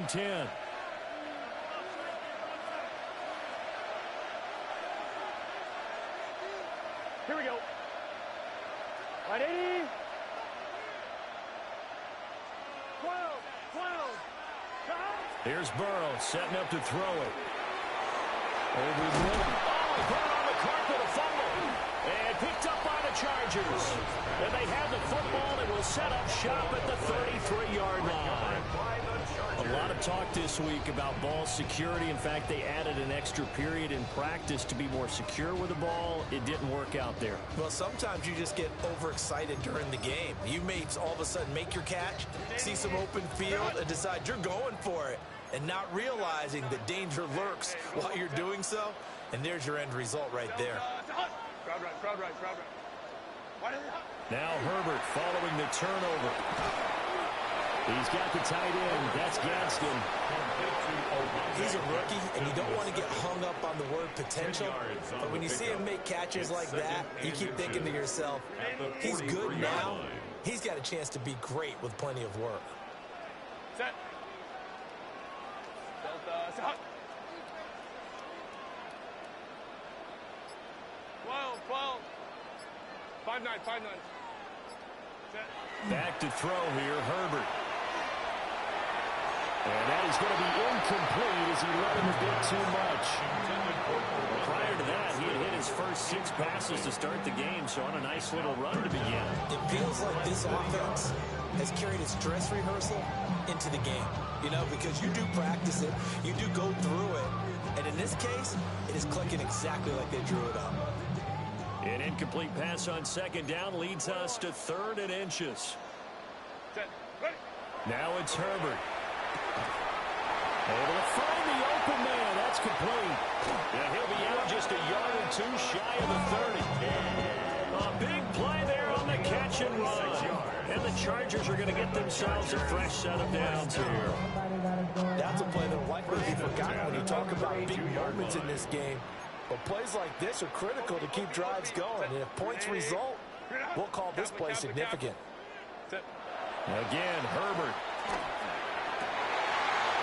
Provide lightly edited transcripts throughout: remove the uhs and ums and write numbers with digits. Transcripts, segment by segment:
and 10. Here we go. Right, 80. 12. Here's Burrow setting up to throw it. Over the middle. Oh, he put it on the carpet, a fumble. And picked up by the Chargers. And they have the football and will set up shop at the 33-yard line. A lot of talk this week about ball security. In fact, they added an extra period in practice to be more secure with the ball. It didn't work out there. Well, sometimes you just get overexcited during the game. You may all of a sudden make your catch, see some open field, and decide you're going for it, and not realizing the danger lurks while you're doing so. And there's your end result right there. Crowd right. Now Herbert following the turnover. He's got the tight end. That's Gadsden. He's a rookie, and you don't want to get hung up on the word potential. But when you see him make catches like that, you keep thinking to yourself, he's good now. He's got a chance to be great with plenty of work. Set. Delta. 12. 5-9. Set. Back to throw here, Herbert. And that is going to be incomplete as he let him a bit too much. Prior to that, he had hit his first 6 passes to start the game, so on a nice little run to begin. It feels like this offense has carried its dress rehearsal into the game. You know, because you do practice it, you do go through it, and in this case, it is clicking exactly like they drew it up. An incomplete pass on second down leads us to 3rd and inches. Set. Ready. Now it's Herbert. Able to find the open man. That's complete. And he'll be out just a yard or 2 shy of the 30. A big play there on the catch and run. And the Chargers are going to get themselves a fresh set of downs here. That's a play that will likely be forgotten when you talk about big moments in this game. But plays like this are critical to keep drives going. And if points result, we'll call this play significant. Again, Herbert.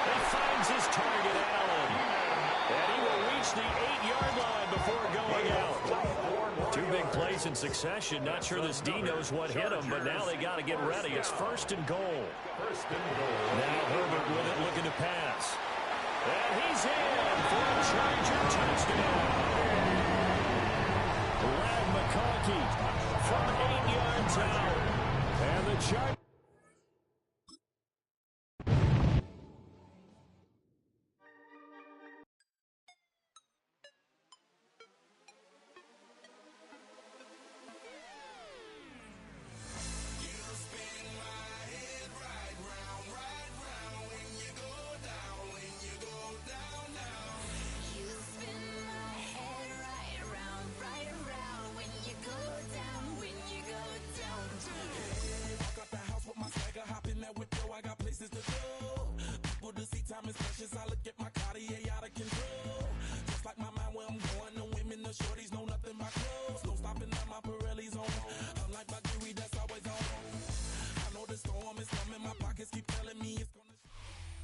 He finds his target, Allen. And he will reach the 8-yard line before going out. 2 big plays in succession. Not sure this D knows what hit him, but now they got to get ready. It's 1st and goal. Now Herbert with it, looking to pass. And he's in for a Charger touchdown. Brad McConkey from 8 yards out. And the Chargers.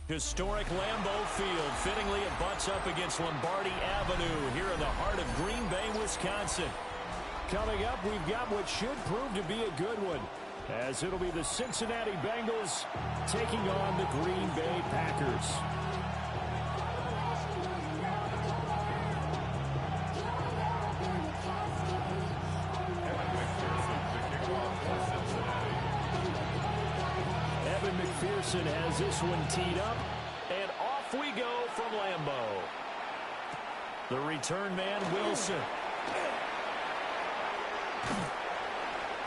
Historic Lambeau Field fittingly it butts up against Lombardi Avenue here in the heart of Green Bay, Wisconsin. Coming up, we've got what should prove to be a good one, as it'll be the Cincinnati Bengals taking on the Green Bay Packers. McPherson has this one teed up, and off we go from Lambeau. The return man, Wilson.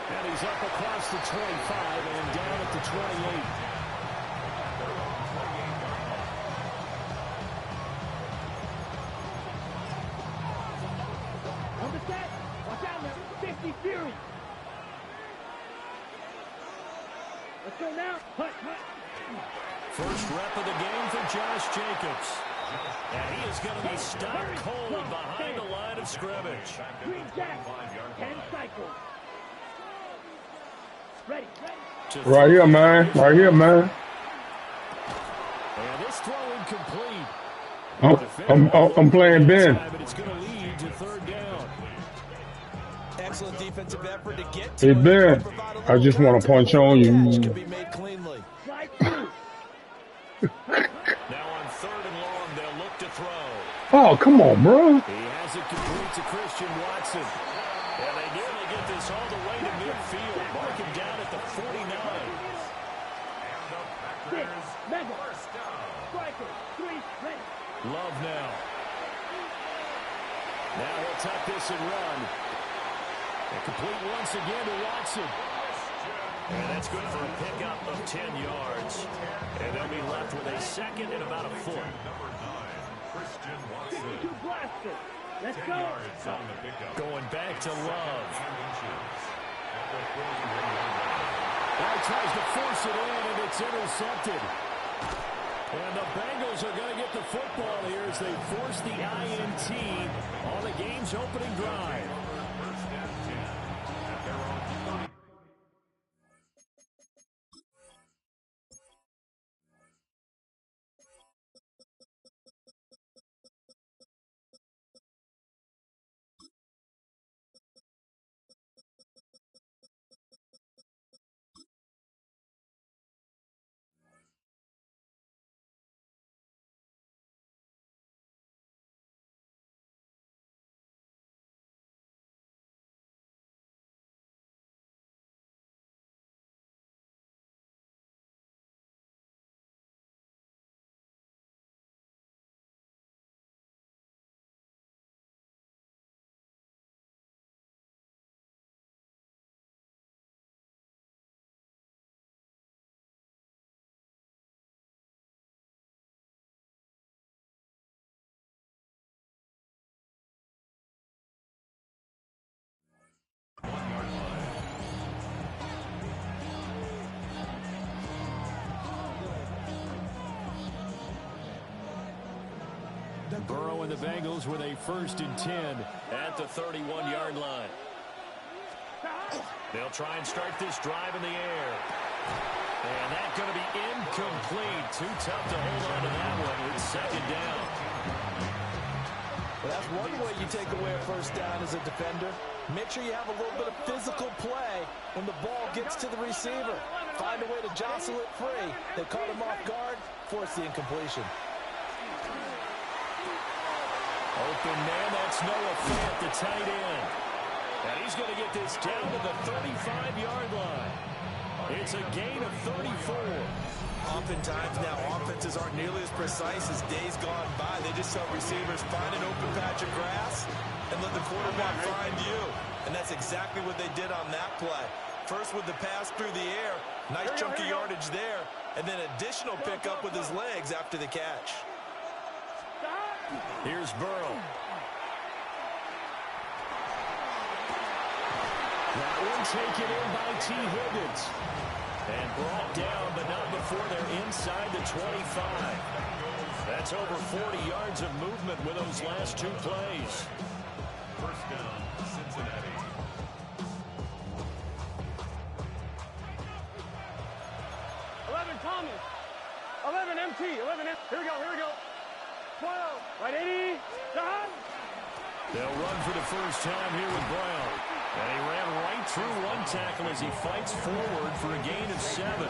And he's up across the 25 and down at the 28. On the set. Watch out now. 50 Fury. Let's go now. First rep of the game for Josh Jacobs. And he is going to be stopped cold behind the line of scrimmage. Green Jack. 10 cycles. Ready. Right here, man. Right here, man. And this throw incomplete. I'm playing Ben. It's going to lead to third down. Excellent defensive effort to get Hey, to Ben, I just want to punch on you. Can be made cleanly. Now on third and long, they'll look to throw. Oh, come on, bro. He has it complete to Christian Watson. And they nearly get this all the way to midfield. Mark him down at the 49. Love now. Now he'll tuck this and run. And complete once again to Watson. And that's good for a pickup of 10 yards. And they'll be left with a second and about a foot. Let's go. Going back to Love. Now he tries to force it in, and it's intercepted. And the Bengals are going to get the football here as they force the INT on the game's opening drive. Burrow and the Bengals with a 1st and 10 at the 31-yard line. They'll try and start this drive in the air. And that's going to be incomplete. Too tough to hold on to that one. It's 2nd down. Well, that's one way you take away a 1st down as a defender. Make sure you have a little bit of physical play when the ball gets to the receiver. Find a way to jostle it free. They caught him off guard, force the incompletion. Open man, that's Noah Fant, the tight end. And he's going to get this down to the 35-yard line. It's a gain of 34. Oftentimes now, offenses aren't nearly as precise as days gone by. They just tell receivers, find an open patch of grass and let the quarterback find you. And that's exactly what they did on that play. First with the pass through the air, nice chunky yardage there, and then additional pickup with his legs after the catch. Here's Burrow. That one taken in by T. Higgins. And brought down, but not before they're inside the 25. That's over 40 yards of movement with those last 2 plays. 1st down, Cincinnati. 11 Thomas. 11 MT. 11 MT. Here we go. Here we go. 12. Right 80. Done. They'll run for the first time here with Brown. And he ran right through one tackle as he fights forward for a gain of 7.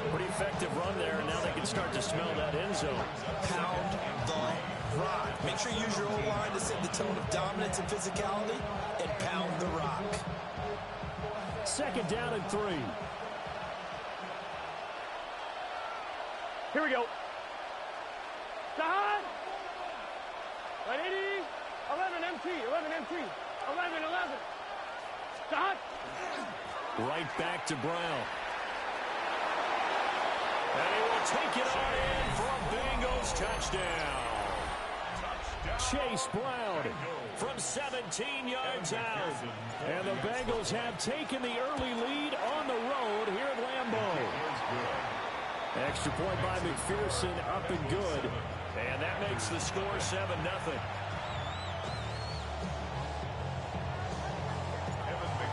Pretty effective run there, and now they can start to smell that end zone. Pound the rock. Make sure you use your O-line to set the tone of dominance and physicality, and pound the rock. 2nd down and 3. Here we go. Done. Right 80. 11 MT. 11 MT. 11. Done. Right back to Brown. And he will take it on in for a Bengals touchdown. Chase Brown from 17 yards out. And the Bengals have taken the early lead on the road here at Lambeau. Extra point by McPherson, up and good. And that makes the score 7-0.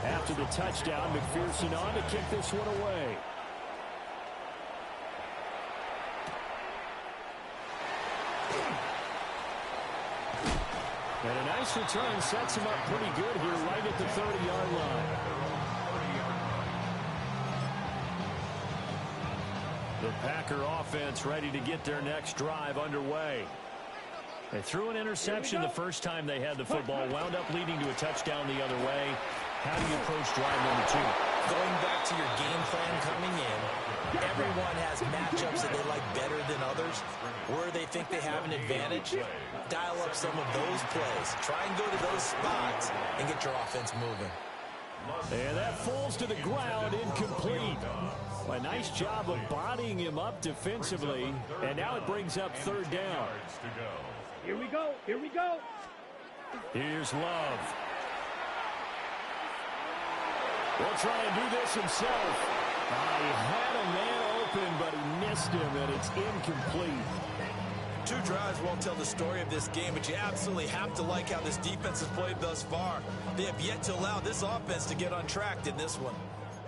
After the touchdown, McPherson on to kick this one away. And a nice return sets him up pretty good here right at the 30-yard line. The Packer offense ready to get their next drive underway. They threw an interception the first time they had the football, wound up leading to a touchdown the other way. How do you approach drive number 2? Going back to your game plan coming in, everyone has matchups that they like better than others. Where they think they have an advantage, dial up some of those plays. Try and go to those spots and get your offense moving. And that falls to the ground, incomplete. A nice job of bodying him up defensively, and now it brings up 3rd down. Here we go. Here we go. Here's Love. He'll try and do this himself. He had a man open, but he missed him, and it's incomplete. 2 drives won't tell the story of this game, but you absolutely have to like how this defense has played thus far. They have yet to allow this offense to get untracked in this one.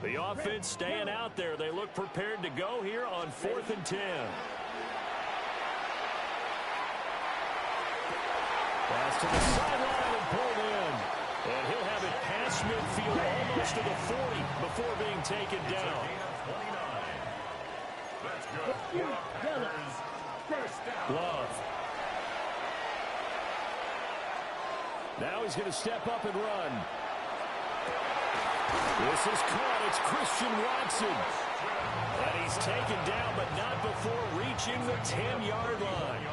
The offense staying out there. They look prepared to go here on 4th and 10. Pass to the sideline and pulled in. And he'll have it past midfield almost to the 40 before being taken down. Love. Now he's going to step up and run. This is caught. It's Christian Watson. And he's taken down, but not before reaching the 10-yard line.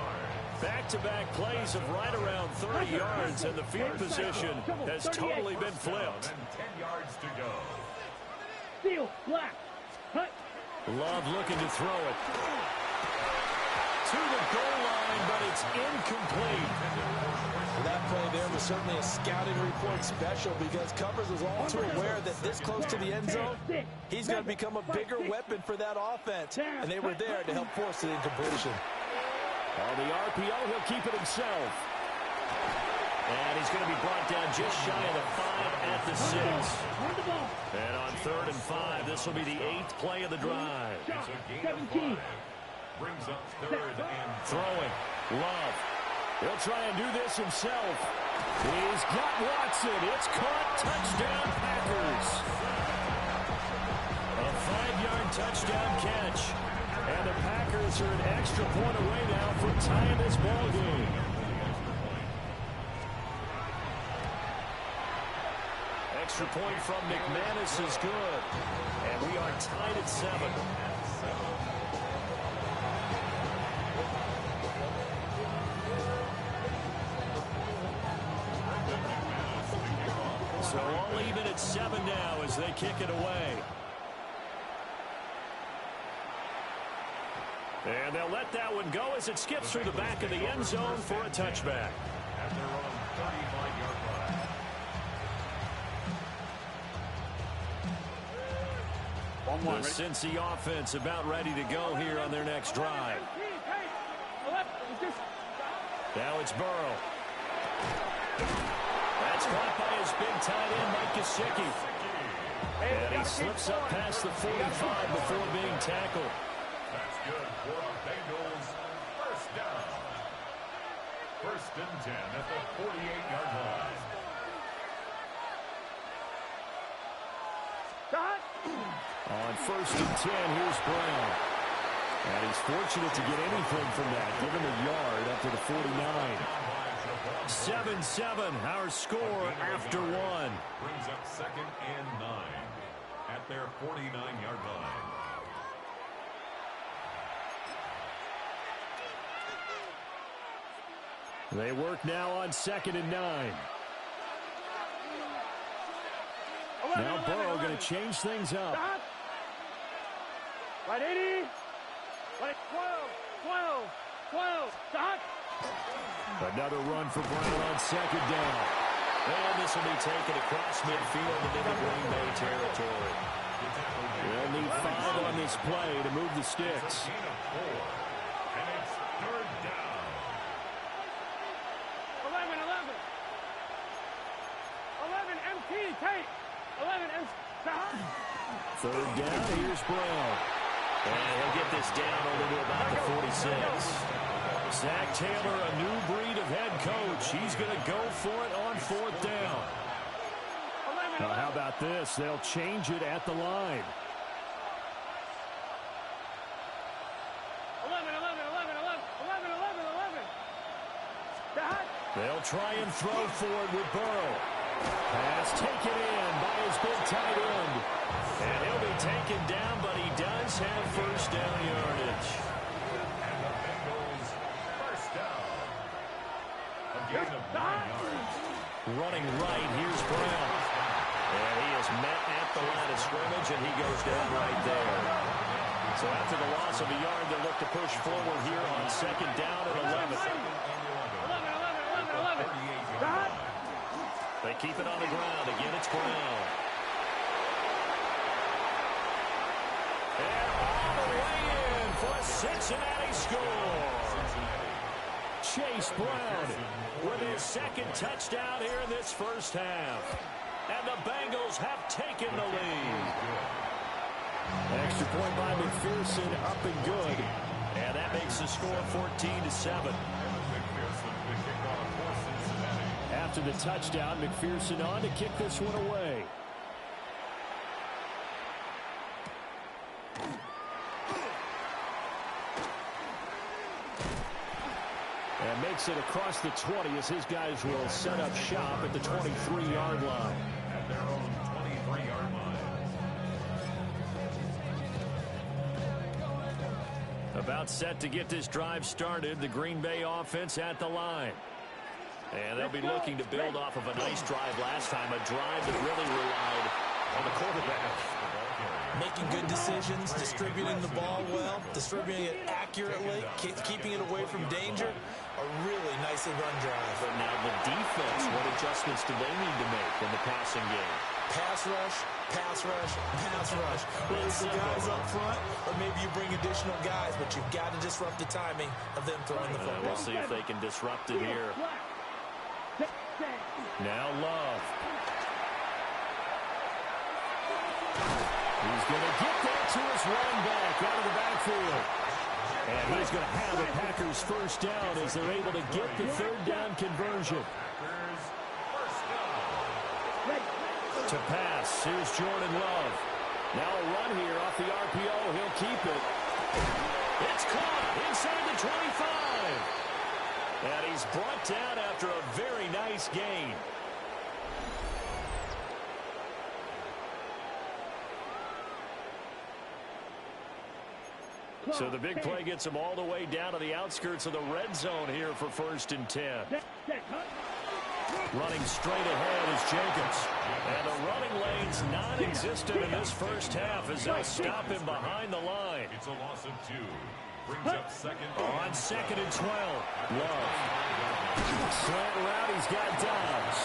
Back-to-back plays of right around 30 yards, and the field position has totally been flipped. 10 yards to go. Steal, black, cut. Love looking to throw it. To the goal line, but it's incomplete. That play there was certainly a scouting report special because Covers was all too aware that this close to the end zone, he's going to become a bigger weapon for that offense, and they were there to help force the incompletion. On the RPO, he'll keep it himself. And he's going to be brought down just shy of the 5 at the 6. And on 3rd and 5, this will be the 8th play of the drive. 17. Brings up 3rd and Throwing. Love. He'll try and do this himself. He's got Watson. It's caught. Touchdown, Packers. A 5-yard touchdown catch. And the Packers are an extra point away now from tying this ball game. Extra point from McManus is good. And we are tied at 7. So all even at 7 now as they kick it away. And they'll let that one go as it skips through the back of the end zone for a touchback. at their own 35-yard line. The Cincy offense about ready to go here on their next drive. Now it's Burrow. That's caught by his big tight end, Mike Gesicki. And he slips up past the 45 before being tackled. That's good for the Bengals. First down. 1st and 10 at the 48-yard line. On 1st and 10, here's Brown. And he's fortunate to get anything from that, given the yard up to the 49. 7-7, our score after 1. Brings up 2nd and 9 at their 49-yard line. They work now on 2nd and 9. Now Burrow going to change things up. Right 80. Right 12. Stop. Another run for Brown on 2nd down. And this will be taken across midfield and into Green Bay territory. They'll need 5 on this play to move the sticks. Gain of 4. And it's 3rd down. 11 MT Tate. 11 MT. Stop. 3rd down, here's Brown. And he'll get this down over to about the 46. Zach Taylor, a new breed of head coach. He's going to go for it on 4th down. Now, how about this? They'll change it at the line. 11. They'll try and throw for it with Burrow. Pass taken in by his big tight end. And he'll be taken down, but he does have first down yardage. And the Bengals first down. A gain of 9 yards. Running right, here's Brown. And he is met at the line of scrimmage, and he goes down right there. So after the loss of a yard, they'll look to push forward here on 2nd down at 11. 11. They keep it on the ground. Again, it's Brown. And all the way in for a Cincinnati score. Chase Brown with his 2nd touchdown here in this first half. And the Bengals have taken the lead. Extra point by McPherson, up and good. And that makes the score 14-7. After the touchdown, McPherson on to kick this one away. And makes it across the 20 as his guys will set up shop at the 23-yard line. At their own 23-yard line. About set to get this drive started, the Green Bay offense at the line. And they'll be looking to build off of a nice drive last time, a drive that really relied on the quarterback. Making good decisions, distributing the ball well, distributing it accurately, keeping it away from danger. A really nicely run drive. But now the defense, what adjustments do they need to make in the passing game? Pass rush, pass rush, pass rush. Whether it's the guys up front or maybe you bring additional guys, but you've got to disrupt the timing of them throwing the football. We'll see if they can disrupt it here. Now Love. He's going to get that to his running back out of the backfield. And he's going to have the Packers first down as they're able to get the 3rd down conversion. To pass, here's Jordan Love. Now a run here off the RPO. He'll keep it. It's caught inside the 25. And he's brought down after a very nice gain. So the big play gets him all the way down to the outskirts of the red zone here for 1st and 10. Running straight ahead is Jacobs. And the running lane's non-existent in this first half as they'll stop him behind the line. It's a loss of 2. Brings up 2nd. On 2nd and 12. Love. Slant route, he's got Dobbs.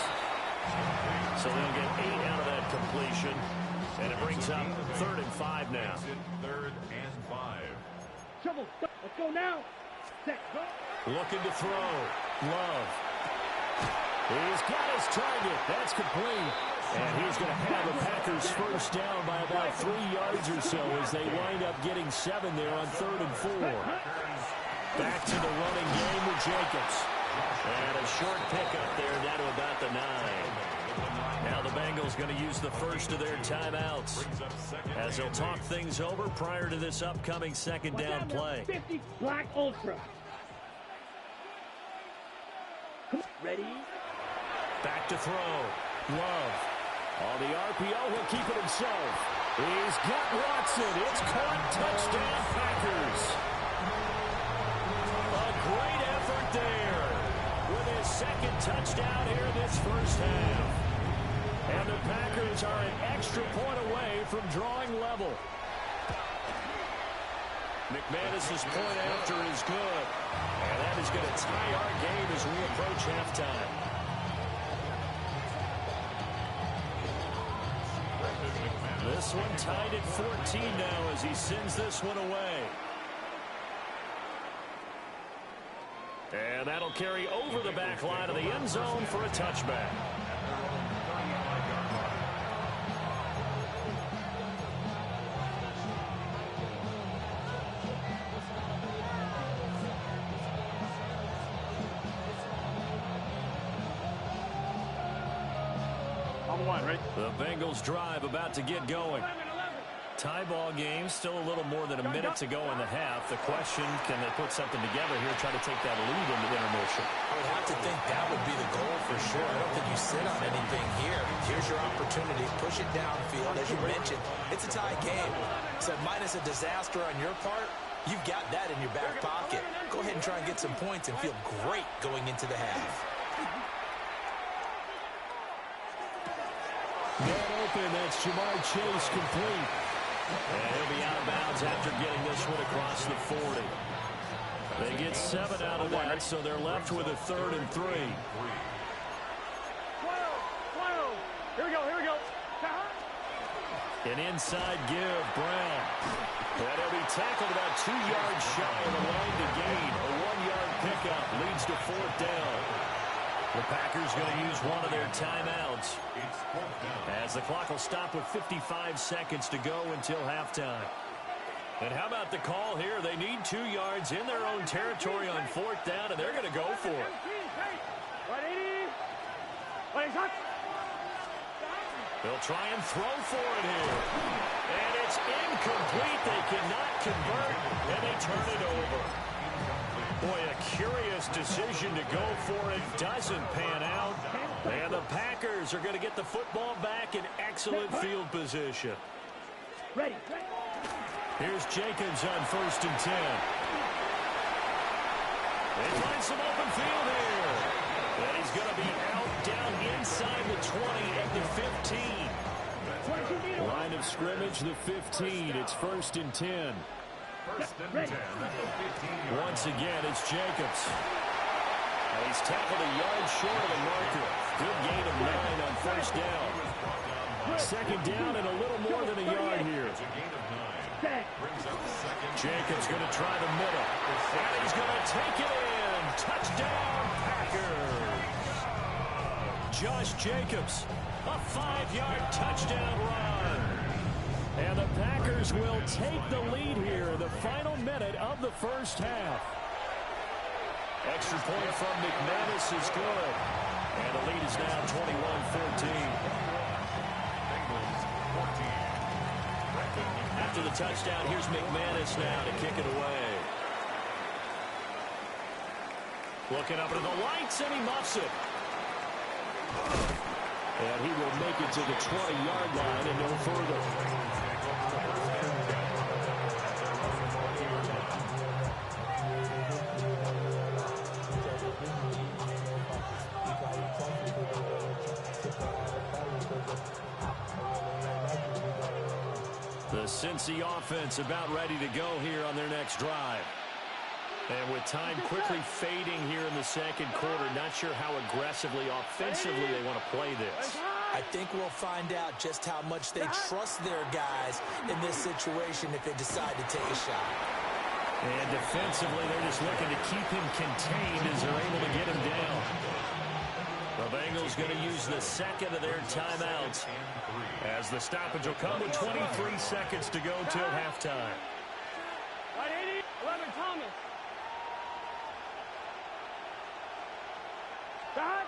So they'll get 8 out of that completion. And it brings up 3rd and 5 now. 3rd and 5. Trouble. Let's go now. Set. Go. Looking to throw. Love. He's got his target. That's complete. And he's going to have the Packers first down by about 3 yards or so as they wind up getting 7 there on 3rd and 4. Back to the running game with Jacobs. And a short pickup there down to about the 9. Now the Bengals going to use the first of their timeouts as they'll talk things over prior to this upcoming 2nd down play. 50 Black Ultra. Ready? Back to throw. Love. On the RPO, he'll keep it himself. He's got Watson. It's caught. Touchdown, Packers. A great effort there with his 2nd touchdown here this first half. And the Packers are an extra point away from drawing level. McManus's point after is good. And that is going to tie our game as we approach halftime. This one tied at 14 now as he sends this one away. And that'll carry over the back line of the end zone for a touchback. On one, right? The Bengals drive about to get going. Tie ball game, still a little more than a minute to go in the half. The question, can they put something together here, try to take that lead into intermission? I would have to think that would be the goal for sure. I don't think you sit on anything here. Here's your opportunity. Push it downfield. As you mentioned, it's a tie game. So minus a disaster on your part, you've got that in your back pocket. Go ahead and try and get some points and feel great going into the half. That open, that's Jamar Chase complete. And he'll be out of bounds after getting this one across the 40. They get 7 out of that, so they're left with a 3rd and 3. 12. Here we go. An inside give, Brown. And he'll be tackled about 2 yards shy of the line to gain. A 1-yard pickup leads to 4th down. The Packers going to use one of their timeouts as the clock will stop with 55 seconds to go until halftime. And how about the call here? They need 2 yards in their own territory on 4th down, and they're going to go for it. They'll try and throw for it here. And it's incomplete. They cannot convert, and they turn it over. Boy, a curious decision to go for it. Doesn't pan out. And the Packers are going to get the football back in excellent field position. Ready. Here's Jacobs on 1st and 10. They find some open field here. And he's going to be out down inside the 20 at the 15. Line of scrimmage, the 15. It's 1st and 10. First and 10 at the 15. Once again, it's Jacobs. He's tackled a yard short of the marker. Good gain of 9 on 1st down. 2nd down and a little more than a yard here. It's a gain of 9. Brings up 2nd. Jacobs going to try the middle. And he's going to take it in. Touchdown, Packers. Josh Jacobs, a 5-yard touchdown run. And the Packers will take the lead here in the final minute of the first half. Extra point from McManus is good. And the lead is now 21-14. After the touchdown, here's McManus now to kick it away. Looking up at the lights, and he muffs it. And he will make it to the 20-yard line and no further. The Cincy offense about ready to go here on their next drive. And with time quickly fading here in the 2nd quarter, not sure how aggressively, offensively they want to play this. I think we'll find out just how much they trust their guys in this situation if they decide to take a shot. And defensively, they're just looking to keep him contained as they're able to get him down. The Bengals going to use the 2nd of their timeouts as the stoppage will come with 23 seconds to go till halftime. Right, 80, 11, Thomas. Back.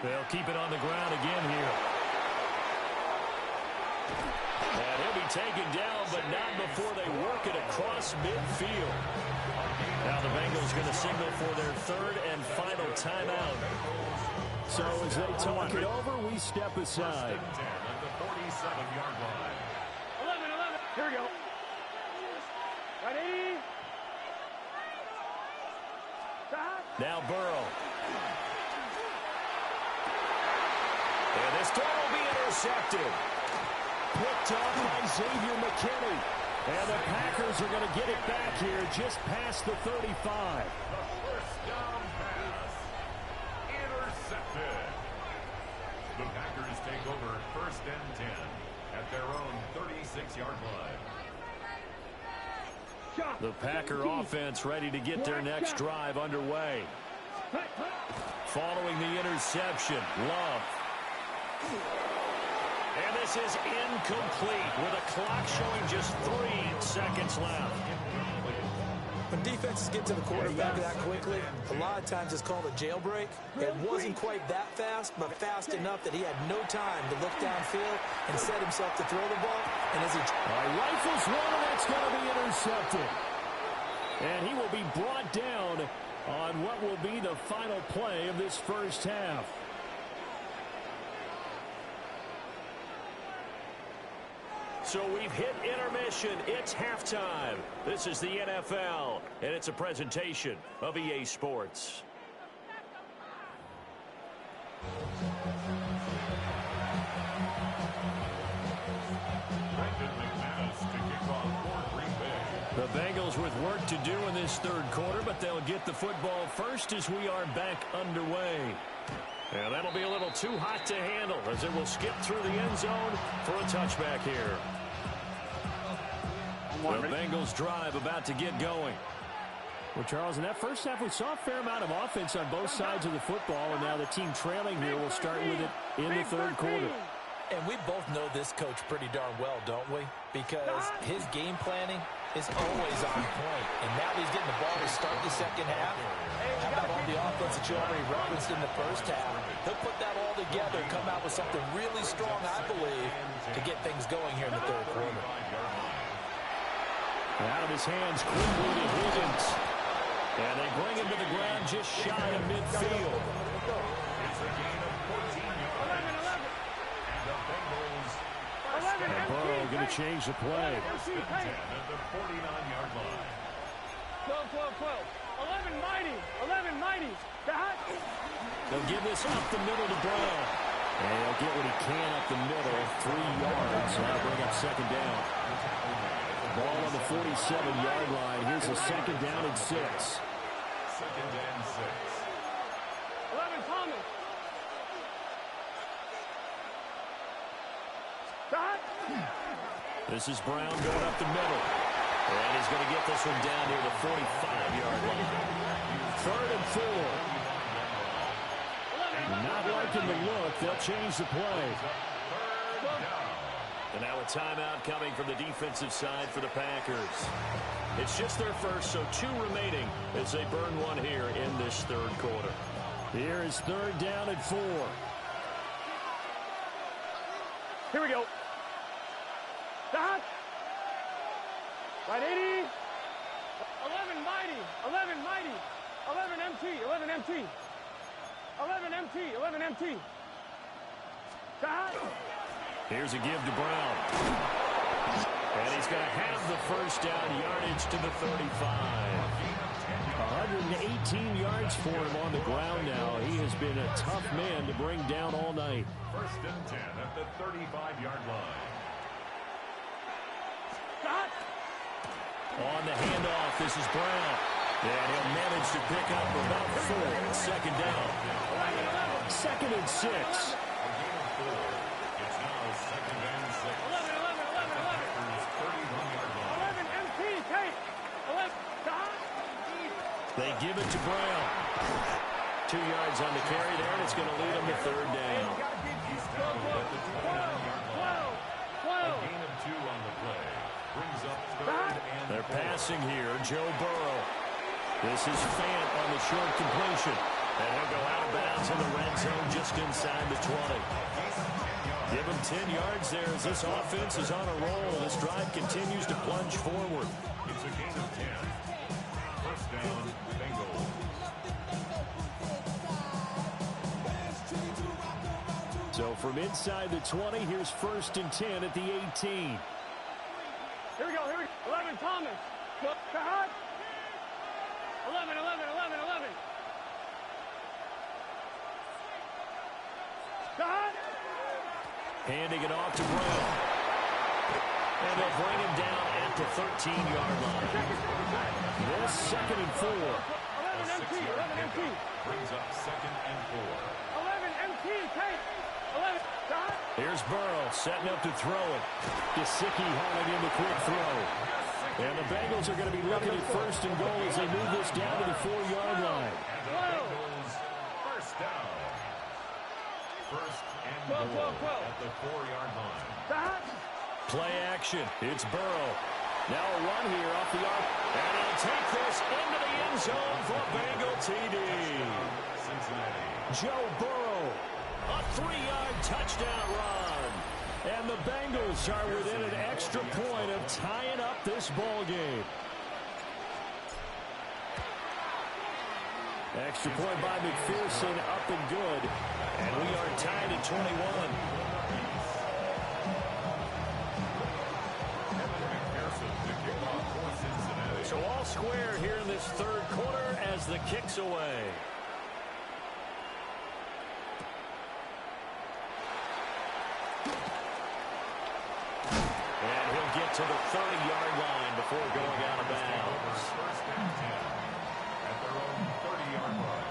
They'll keep it on the ground again here. And he'll be taken down, but not before they work it across midfield. Now the Bengals going to signal for their 3rd and final timeout. So as they talk it over, we step aside. 10 at the 47-yard line. 11. Here we go. Right, 80. Back. Now Burrow. And this throw will be intercepted. Picked up by Xavier McKinney. And the Packers are going to get it back here just past the 35. The first down pass. Intercepted. The Packers take over 1st and 10 at their own 36-yard line. The Packer offense ready to get their next drive underway. Following the interception, Love. And this is incomplete with a clock showing just 3 seconds left. When defenses get to the quarterback that quickly, a lot of times it's called a jailbreak. It wasn't quite that fast, but fast enough that he had no time to look downfield and set himself to throw the ball. And as he rifles one, and that's going to be intercepted. And he will be brought down on what will be the final play of this first half. So we've hit intermission. It's halftime. This is the NFL, and it's a presentation of EA Sports. The Bengals with work to do in this third quarter, but they'll get the football first as we are back underway. And that'll be a little too hot to handle as it will skip through the end zone for a touchback here. The Bengals drive about to get going. Well, Charles, in that first half, we saw a fair amount of offense on both sides of the football, and now the team trailing here will start with it in the third quarter. And we both know this coach pretty darn well, don't we? Because his game planning is always on point. And now he's getting the ball to start the second half. How about all the offense that you already referenced in the first half? He'll put that all together and come out with something really strong, I believe, to get things going here in the third quarter. Out of his hands quickly to Higgins. And they bring him to the ground just shy of midfield. And Burrow going to change the play. 12, 12, 12. 11 mighty. 11 mighty. They'll give this up the middle to Brown. And he'll get what he can up the middle. 3 yards. That'll bring up second down. Ball on the 47-yard line. Here's a second down and 6. Second and 6. 11 Thomas. This is Brown going up the middle. And he's going to get this one down near the 45-yard line. Third and 4. Not liking the look. They'll change the play. And now a timeout coming from the defensive side for the Packers. It's just their first, so 2 remaining as they burn one here in this third quarter. Here is third down and 4. Here we go. Right 80. 11 mighty. 11 mighty. 11 MT. 11 MT. 11 MT. 11 MT. Here's a give to Brown. And he's going to have the first down yardage to the 35. 118 yards for him on the ground now. He has been a tough man to bring down all night. First and 10 at the 35-yard line. On the handoff, this is Brown. And he'll manage to pick up about 4. Second down. Second and 6. It's now second and 6. 11 MT. Take. 11. They give it to Brown. 2 yards on the carry there, and it's going to lead him to third down. He's tackled at the 29-yard line. A gain of 2 on the play. Brings up third and They're passing here. Joe Burrow. This is Fant on the short completion. And he'll go out of bounds in the red zone just inside the 20. Give him 10 yards there as this offense is on a roll. This drive continues to plunge forward. It's a gain of 10. First down, Bengals. So from inside the 20, here's first and 10 at the 18. Here we go. 11 Thomas. 11. Handing it off to Brown. And they'll bring him down at the 13-yard line. This second and 4. 11 MT. 11 MT. Brings up second and 4. 11 MT. Take. 11. Here's Burrow setting up to throw it. Gesicki hauling in the quick throw. And the Bengals are going to be looking at first and goal as they move this down to the 4-yard line. Bengals first down. First and goal at the 4-yard line. Play action. It's Burrow. Now a run here off the arc. And he'll take this into the end zone for a Bengal TD. Joe Burrow, a 3-yard touchdown run. And the Bengals are within an extra point of tying up this ball game. Extra point by McPherson, up and good. And we are tied at 21. So all square here in this third quarter as the kick's away. And he'll get to the 30-yard line before going out of bounds. First and 10 at their own 30-yard line.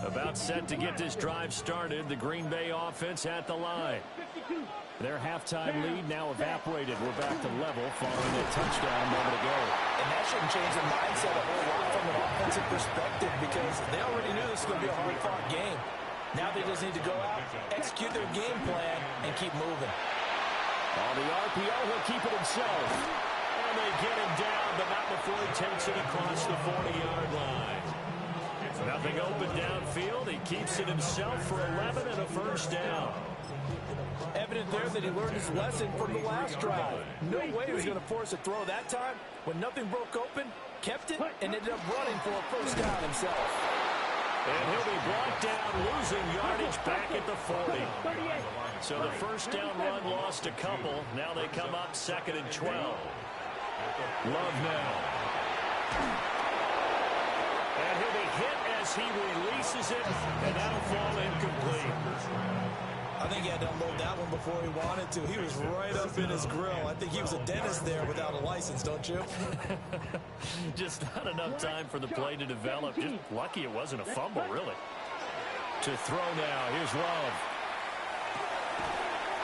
About set to get this drive started. The Green Bay offense at the line. Their halftime lead now evaporated. We're back to level following a touchdown a moment ago. And that shouldn't change their mindset a whole lot from an offensive perspective because they already knew this was going to be a hard-fought game. Now they just need to go out, execute their game plan, and keep moving. On the RPO, he'll keep it himself. And they get him down, but not before he takes it across the 40-yard line. Nothing open downfield. He keeps it himself for 11 and a first down. Evident there that he learned his lesson from the last drive. No way he was going to force a throw that time. When nothing broke open, kept it, and ended up running for a first down himself. And he'll be brought down, losing yardage back at the 40. So the first down run lost a couple. Now they come up 2nd and 12. Love now. And he'll be hit as he releases it, and that'll fall incomplete. I think he had to unload that one before he wanted to. He was right up in his grill. I think he was a dentist there without a license, don't you? Just not enough time for the play to develop. Just lucky it wasn't a fumble, really. To throw now. Here's Love.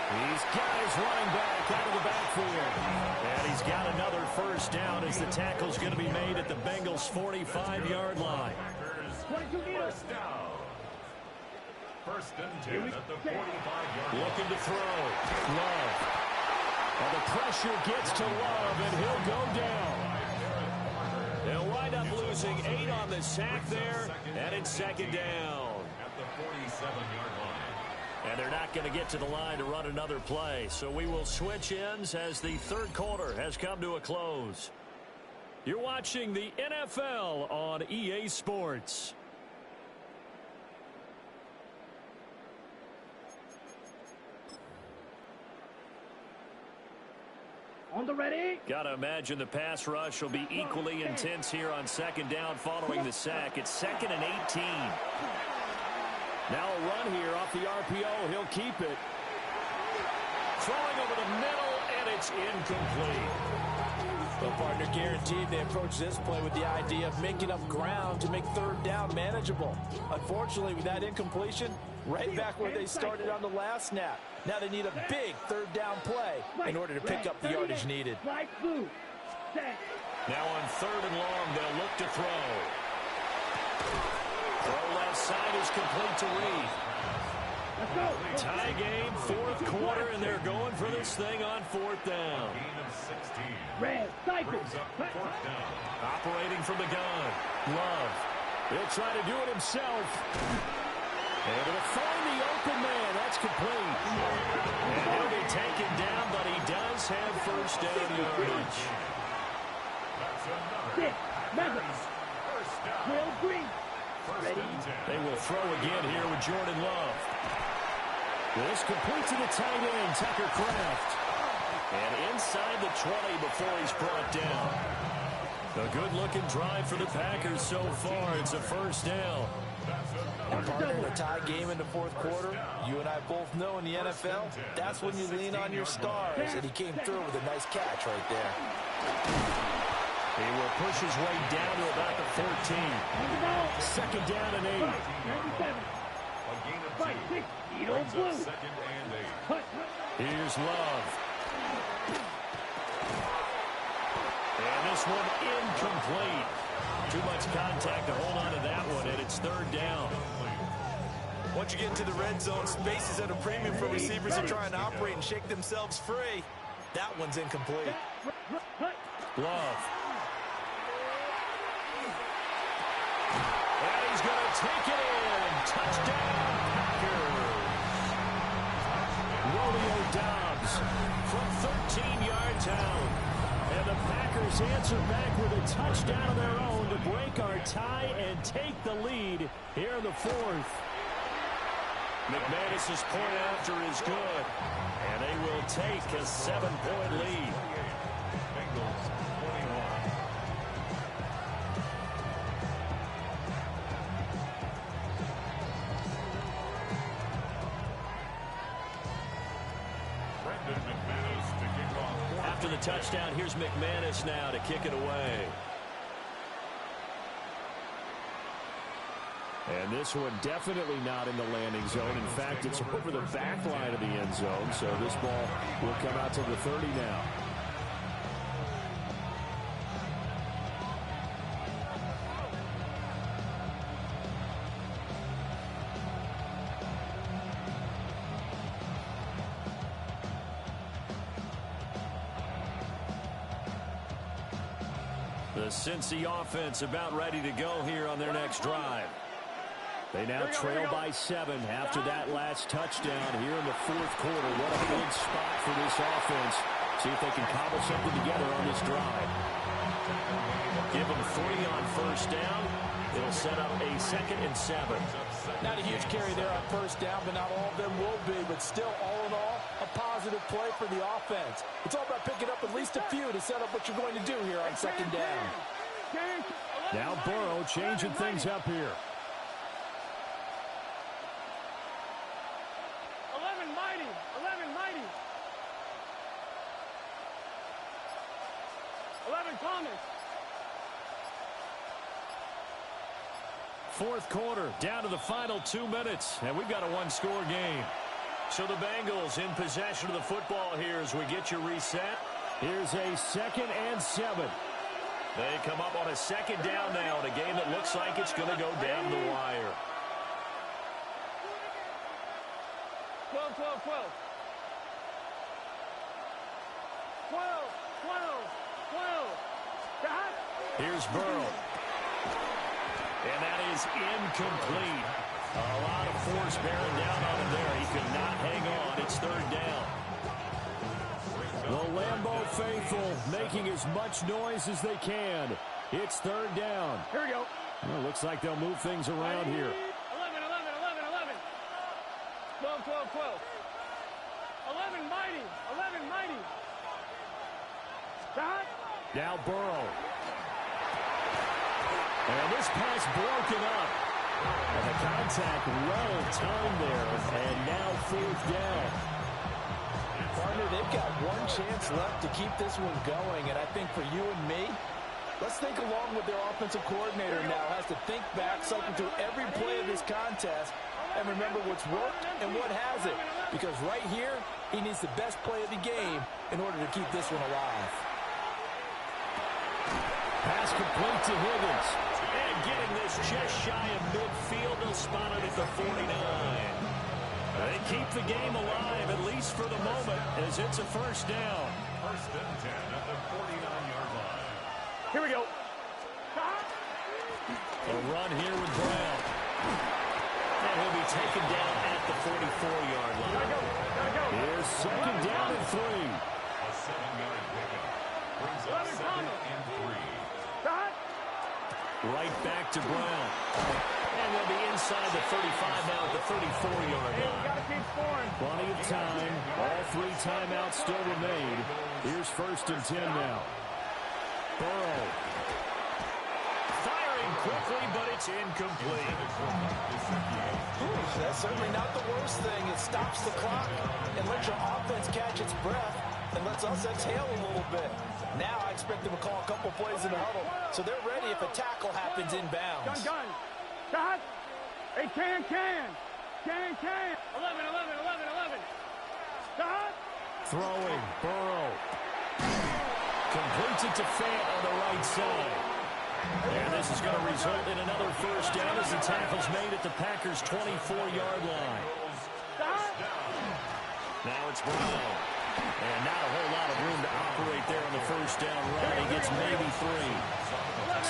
He's got his running back out of the backfield. And he's got another first down as the tackle's going to be made at the Bengals' 45-yard line. First down. First and 10 at the 45-yard line. Looking to throw. Love. And the pressure gets to Love, and he'll go down. They'll wind up losing 8 on the sack there, and it's second down. At the 47-yard line. And they're not going to get to the line to run another play. So we will switch ends as the third quarter has come to a close. You're watching the NFL on EA Sports. On the ready. Gotta imagine the pass rush will be equally intense here on second down following the sack. It's 2nd and 18. Now a run here off the RPO. He'll keep it. Throwing over the middle, and it's incomplete. The partner guaranteed they approach this play with the idea of making up ground to make third down manageable. Unfortunately, with that incompletion, right back where they started on the last snap. Now they need a big third down play in order to pick up the yardage needed. Now on 3rd and long, they'll look to throw. Throw left side is complete to Reed. Tie game, 4th quarter, and they're going for this thing on 4th down. Gain of 16. Red cycle. Brings up 4th down. Operating from the gun. Love. He'll try to do it himself. And he'll find the open man. That's complete. And he'll be taken down, but he does have first down yardage. That's another. First down. Green. First and 10. They will throw again here with Jordan Love. This complete to the tight end, Tucker Kraft. And inside the 20 before he's brought down. A good-looking drive for the Packers so far. It's a first down. And partner, in a tie game in the 4th quarter, you and I both know in the NFL, that's when you lean on your stars. And he came through with a nice catch right there. He will push his way down to about the 14. 2nd down and 8. A gain of 2. Brings up 2nd and 8. Here's Love. And this one incomplete. To Too much contact to hold on to that one, and it's third down. Once you get into the red zone, space is at a premium for receivers to try and operate and shake themselves free. That one's incomplete. Love. And he's going to take it in. Touchdown, Packers. Romeo Doubs from 13 yards out. And the Packers answer back with a touchdown of their own to break our tie and take the lead here in the fourth. McManus's point after is good. And they will take a 7-point lead. Bengals 21. Random McManus to kick off. After the touchdown, here's McManus now to kick it away. And this one definitely not in the landing zone. In fact, it's over the back line of the end zone. So this ball will come out to the 30 now. The Cincy offense about ready to go here on their next drive. They now trail by 7 after that last touchdown here in the fourth quarter. What a big spot for this offense. See if they can cobble something together on this drive. Give them 3 on first down. It'll set up a 2nd and 7. Not a huge carry there on first down, but not all of them will be. But still, all in all, a positive play for the offense. It's all about picking up at least a few to set up what you're going to do here on 2nd down. Now Burrow changing things up here. 11 mighty. 11 mighty. 11 Thomas. Fourth quarter, down to the final 2 minutes, and we've got a one-score game. So the Bengals in possession of the football here as we get you reset. Here's a 2nd and 7. They come up on a 2nd down now in a game that looks like it's going to go down the wire. 12, 12, 12. 12, 12, 12. Stop. Here's Burrow. And that is incomplete. A lot of force bearing down on him there. He could not hang on. It's 3rd down. The Lambeau faithful making as much noise as they can. It's 3rd down. Here we go. Well, looks like they'll move things around here. 11, 11, 11, 11. 12, 12, 12. 11 mighty. 11 mighty. Stop. Now Burrow. And this pass broken up. And the contact well timed there. And now 4th down. Partner, they've got one chance left to keep this one going. And I think for you and me, let's think along with their offensive coordinator now. Has to think back, cycle through every play of this contest, and remember what's worked and what hasn't. Because right here, he needs the best play of the game in order to keep this one alive. Pass complete to Higgins. And getting this just shy of midfield. They'll spot it at the 49. They keep the game alive, at least for the moment, as it's a 1st down. 1st and 10 at the 49-yard line. Here we go. A run here with Brown. And he'll be taken down at the 44-yard line. Gotta go. Here's 2nd down and 3. A 7-yard pickup brings up 2nd and 3. Stop. Right back to Brown. And they'll be inside the 35 now at the 34-yard Hey, we line. gotta keep scoring. Plenty of time. All 3 timeouts still remain. Here's 1st and 10 now. Burrow. Firing quickly, but it's incomplete. That's certainly not the worst thing. It stops the clock and lets your offense catch its breath and lets us exhale a little bit. Now I expect them to call a couple plays in the huddle, so they're ready if a tackle happens inbounds. Gun. Stop. Hey, can. 11, 11, 11, 11. Stop. Throwing, Burrow. Completes it to Fant on the right side. And this is going to result in another first down as the tackle's made at the Packers' 24-yard line. Now it's Brown. And not a whole lot of room to operate there on the first down run. He gets maybe 3.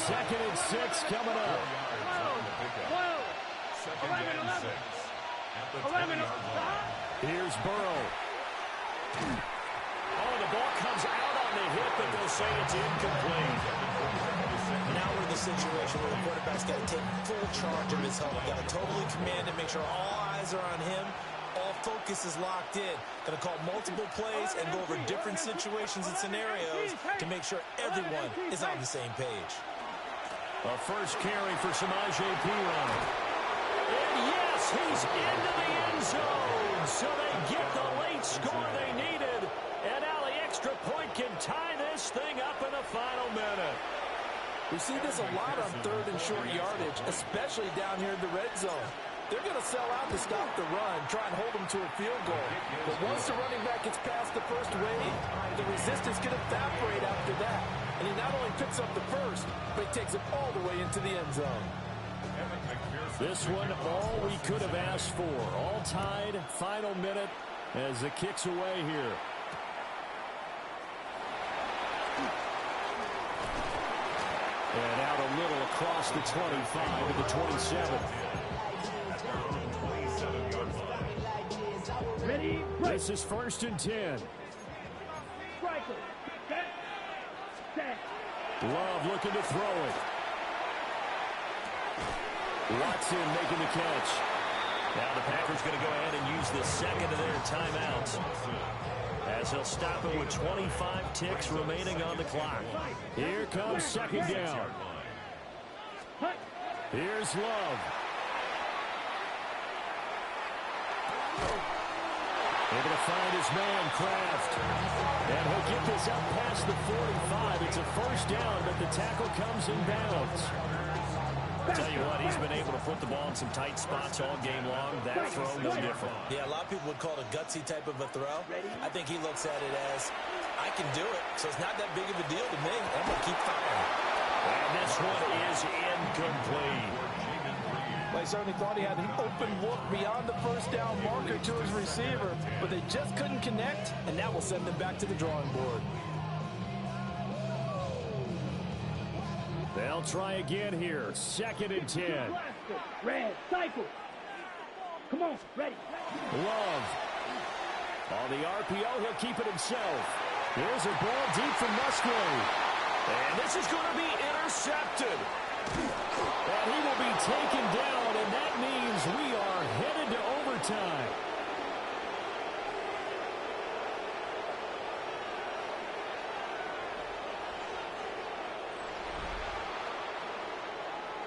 2nd and 6 coming up. 11. Here's Burrow. Oh, the ball comes out on the hip, and they'll say it's incomplete. Now we're in the situation where the quarterback's got to take full charge of his helmet. Got to totally command it, make sure all eyes are on him. All focus is locked in. Going to call multiple plays and go over different situations and scenarios to make sure everyone is on the same page. A first carry for Samaje Perine. And yes, he's into the end zone. So they get the late score they needed. And now the extra point can tie this thing up in the final minute. We see this a lot on 3rd and short yardage, especially down here in the red zone. They're going to sell out to stop the run, try and hold them to a field goal. But once the running back gets past the first wave, the resistance can evaporate after that. And he not only picks up the first, but he takes it all the way into the end zone. This one, all we could have asked for. All tied, final minute as the kick's away here. And out a little across the 25 to the 27. Ready? This is 1st and 10. Striker. Set. Love looking to throw it. Watson making the catch. Now the Packers going to go ahead and use the second of their timeouts, as he'll stop it with 25 ticks remaining on the clock. Here comes 2nd down. Here's Love. Able to find his man, Kraft. And he'll get this up past the 45. It's a first down, but the tackle comes in bounds. I'll tell you what, he's been able to put the ball in some tight spots all game long. That throw, no different. Yeah, a lot of people would call it a gutsy type of a throw. I think he looks at it as, I can do it, so it's not that big of a deal to me. I'm going to keep firing. And this one is incomplete. Well, he certainly thought he had an open look beyond the first down marker to his receiver, but they just couldn't connect, and that will send them back to the drawing board. They'll try again here. 2nd and 10. Red, cycle. Come on, ready. Love. On the RPO, he'll keep it himself. Here's a ball deep from Musgrave. And this is going to be intercepted. And he will be taken down, and that means we are headed to overtime.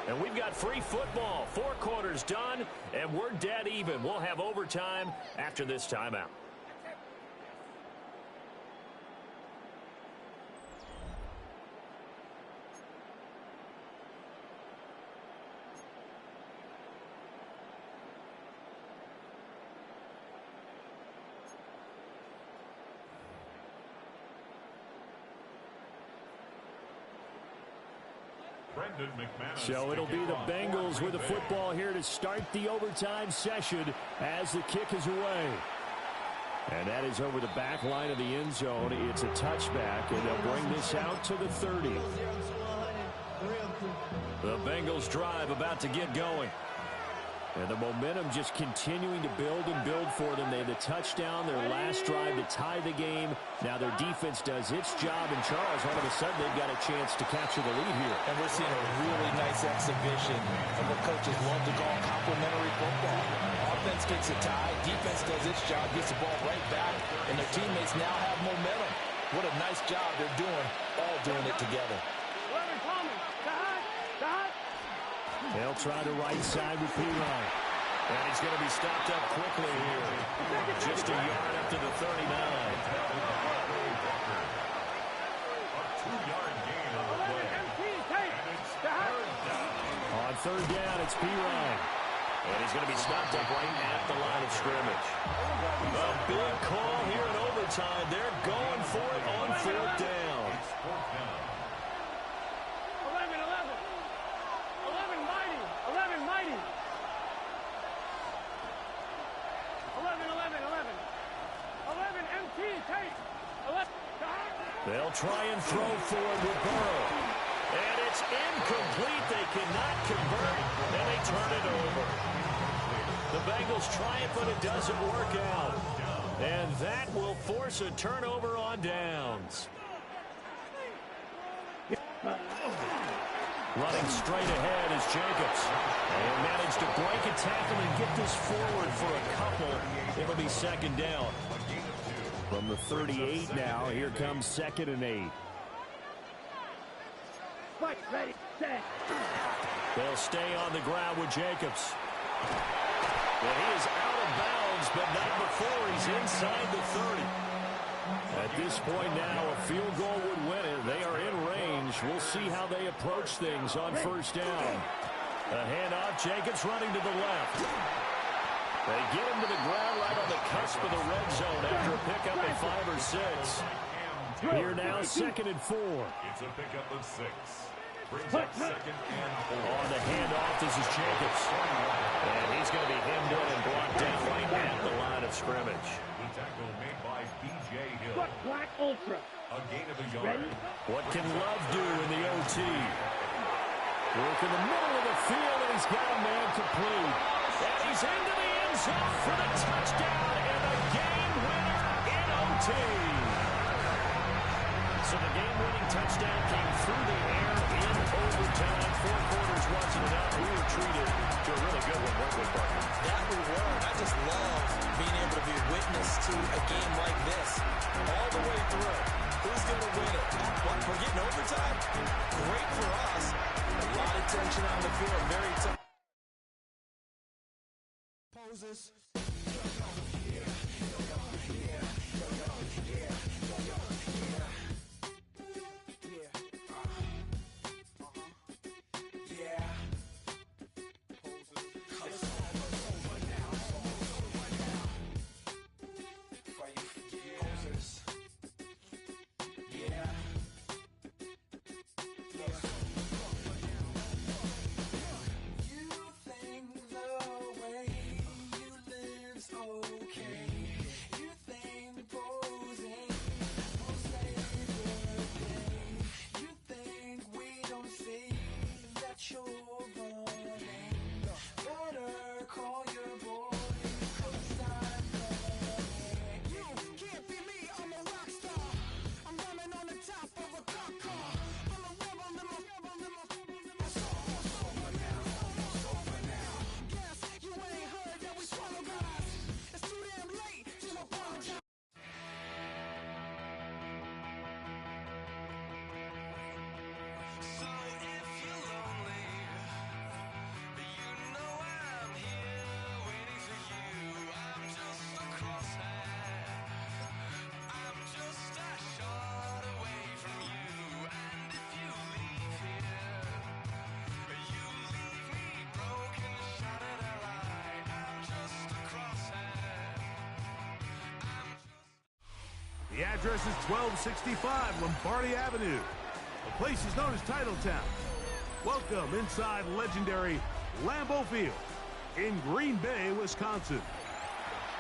And we've got free football. 4 quarters done, and we're dead even. We'll have overtime after this timeout. So it'll be the Bengals with the football here to start the overtime session as the kick is away. And that is over the back line of the end zone. It's a touchback, and they'll bring this out to the 30. The Bengals drive about to get going. And the momentum just continuing to build and build for them. They had the touchdown, their last drive to tie the game. Now their defense does its job, and Charles, all of a sudden, they've got a chance to capture the lead here. And we're seeing a really nice exhibition of what coaches love to call complementary football. Offense gets a tie, defense does its job, gets the ball right back, and their teammates now have momentum. What a nice job they're doing, all doing it together. They'll try the right side with Perine. And he's going to be stopped up quickly here. Just a yard up to the 39. A 2-yard gain on the play. And it's 3rd down. On 3rd down, it's Perine. And he's going to be stopped up right at the line of scrimmage. A big call here in overtime. They're going for it on 4th down. It's 4th down. 11. They'll try and throw for it with Burrow. And it's incomplete. They cannot convert, and they turn it over. The Bengals try it, but it doesn't work out. And that will force a turnover on downs. Running straight ahead is Jacobs. And managed to break a tackle and get this forward for a couple. It'll be second down. From the 38 now, here comes 2nd and 8. Ready, set. They'll stay on the ground with Jacobs. And he is out of bounds, but not before he's inside the 30. At this point now, a field goal would win it. They are in range. We'll see how they approach things on first down. A handoff, Jacobs running to the left. They get him to the ground right on the cusp of the red zone after a pickup of 5 or 6. Here now, 2nd and 4. It's a pickup of 6. Brings up 2nd and 4. On the handoff, this is Jacobs. And he's going to be hemmed in and brought down right at the line of scrimmage. The tackle made by B.J. Hill. Black Ultra. A gain of a yard. What can Love do in the OT? Work in the middle of the field, and he's got a man complete. And he's into the end zone for the touchdown and a game winner in OT. So the game-winning touchdown came through the air in overtime. 4 quarters wasn't enough. We were treated to a really good one, weren't we, partner? That we were, and I just love being able to be witness to a game like this all the way through. Who's going to win it? What, we're getting overtime? Great for us. A lot of tension on the field. Very tough. Poses. The address is 1265 Lombardi Avenue. The place is known as Titletown. Welcome inside legendary Lambeau Field in Green Bay, Wisconsin.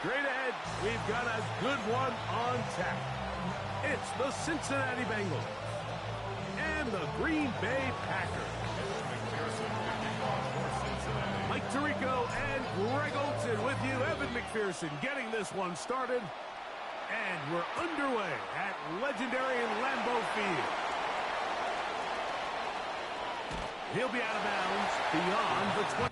Straight ahead, we've got a good one on tap. It's the Cincinnati Bengals and the Green Bay Packers. Mike Tirico and Greg Olson with you. Evan McPherson getting this one started. And we're underway at legendary Lambeau Field. He'll be out of bounds beyond the 20.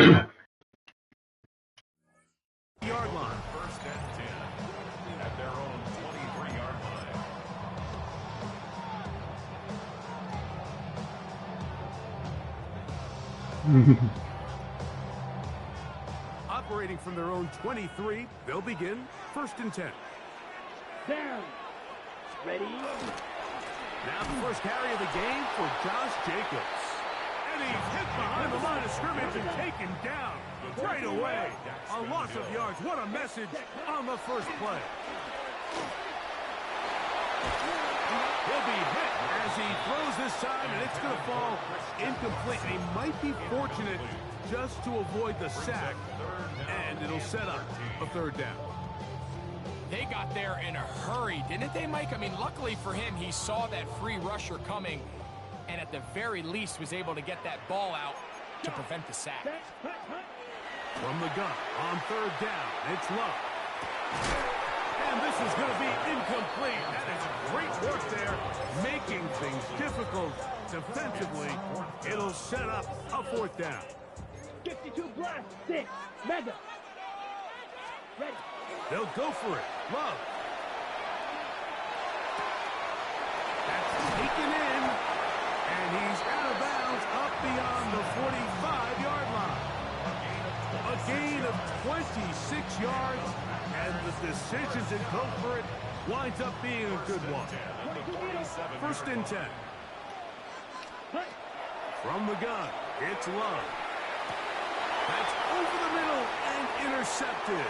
Yard line. First and 10 at their own 23-yard line. Operating from their own 23, they'll begin first and 10. Down. Ready? Now the first carry of the game for Josh Jacobs. And he's hit behind the line of scrimmage and taken down right away. A loss of yards. What a message on the first play. He'll be hit as he throws this time, and it's going to fall incomplete. He might be fortunate just to avoid the sack, and it'll set up a third down. They got there in a hurry, didn't they, Mike? I mean, luckily for him, he saw that free rusher coming, and at the very least was able to get that ball out to prevent the sack. From the gun on third down, it's Love. And this is going to be incomplete. That is great work there, making things difficult defensively. It'll set up a fourth down. 52 blast. 6. Mega. Ready. They'll go for it. Love. That's taken in. And he's out of bounds up beyond the 45-yard line. A gain of 26 yards. And the decision to go for it winds up being a good one. First and 10. From the gun, it's Love. That's over the middle and intercepted.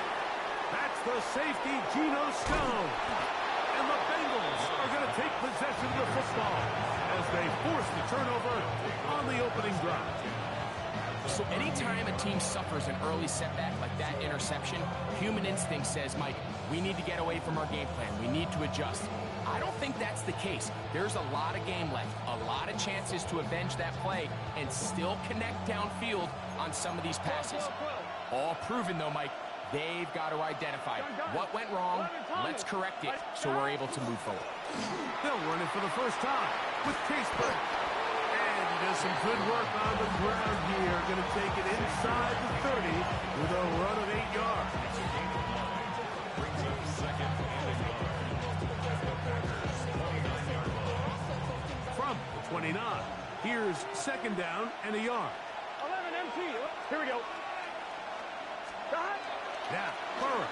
That's the safety, Geno Stone. And the Bengals are going to take possession of the football as they force the turnover on the opening drive. So anytime a team suffers an early setback like that interception, human instinct says, Mike, we need to get away from our game plan. We need to adjust. I don't think that's the case. There's a lot of game left, a lot of chances to avenge that play and still connect downfield on some of these passes. All proven, though, Mike, they've got to identify what went wrong. Let's correct it so we're able to move forward. They'll run it for the first time with Case Burke. And he does some good work on the ground here. Going to take it inside the 30 with a run of 8 yards. From the 29, here's second down and a yard. 11 MT. Here we go. Now, Burrow.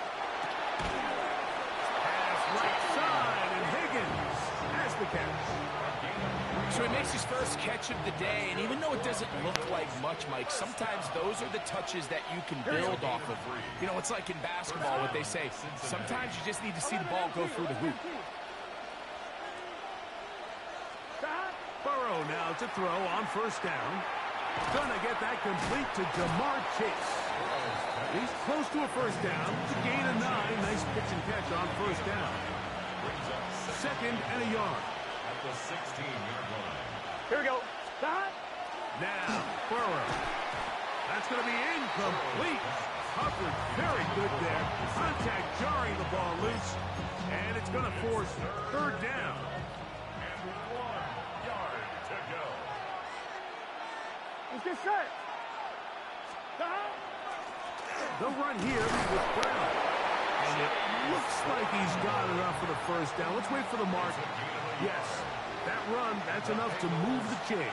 Pass right side, and Higgins has the catch. So he makes his first catch of the day, and even though it doesn't look like much, Mike, sometimes those are the touches that you can build off of. You know, it's like in basketball, what they say, sometimes you just need to see the ball go through the hoop. Burrow now to throw on first down. Gonna get that complete to Jamar Chase. He's close to a first down. It's a gain of 9. Nice pitch and catch on first down. Second and a yard. At the 16-yard line. Here we go. Now, Burrow. That's going to be incomplete. Coverage very good there. Contact jarring the ball loose. And it's going to force third down. And 1 yard to go. Let's get set. The run here with Brown. And it looks like he's got enough for the first down. Let's wait for the mark. Yes, that run, that's enough to move the chain.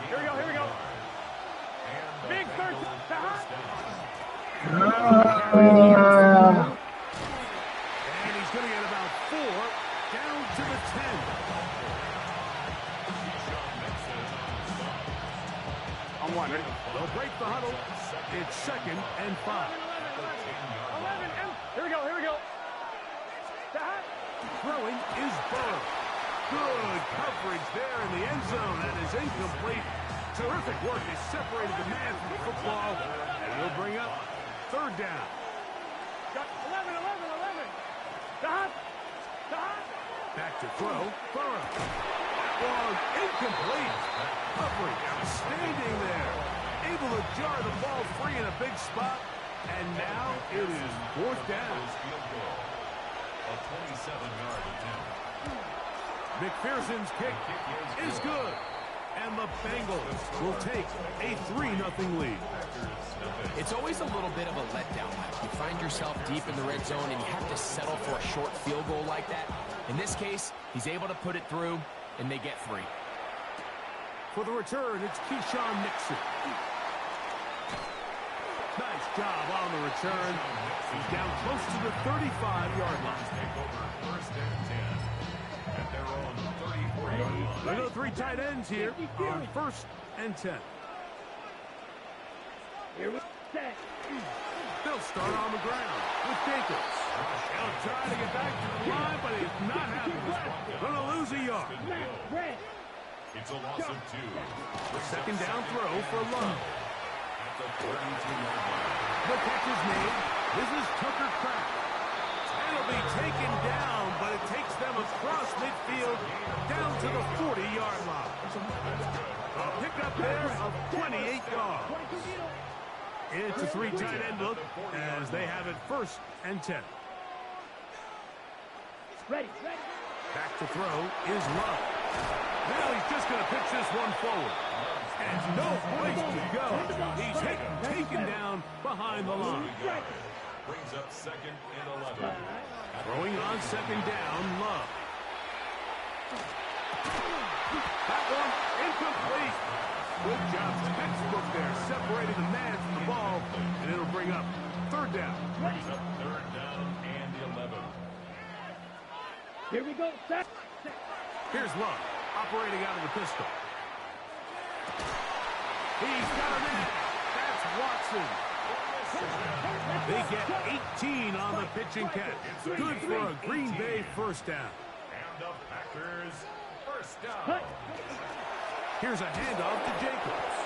Here we go, here we go. Big third down. And he's going to get about 4 down to the 10. On one, ready? They'll break the huddle. It's second and 5. 11 M. Here we go, here we go. Throwing is Burrow. Good coverage there in the end zone. That is incomplete. Terrific work. He separated the man from the football. And he'll bring up third down. Got 11. Back to throw. Burrow. Long, incomplete. Coverage outstanding there. Able to jar the ball free in a big spot. And now it is fourth down. A 27-yard attempt. McPherson's kick is good. And the Bengals will take a 3-0 lead. It's always a little bit of a letdown. You find yourself deep in the red zone and you have to settle for a short field goal like that. In this case, he's able to put it through, and they get 3. For the return, it's Keyshawn Nixon. Nice job on the return. He's down close to the 35-yard line. Take over first and 10 at their own 34-yard line. There go 3 tight ends here on first and 10. They'll start on the ground with Jacobs. He'll try to get back to the line, but he's not happening. Going to lose a yard. It's a loss of 2. Second down throw for Love. At the 32-yard line. The catch is made. This is Tucker Kraft. It'll be taken down, but it takes them across midfield down to the 40-yard line. A pickup there of 28 yards. It's a 3 tight end look as they have it first and 10. Ready. Back to throw is Love. Now he's just going to pitch this one forward. And no place to go. He's taken down behind the line. Brings up second and 11. Throwing on second down, Love. That one incomplete. Good job. Textbook there, separating the man from the ball, and it'll bring up third down. Brings up third down and 11. Here we go. Set. Here's Love, operating out of the pistol. He's got a man. That's Watson. They get 18 on the pitch and catch. Good for a Green Bay first down. And the Packers first down. Here's a handoff to Jacobs.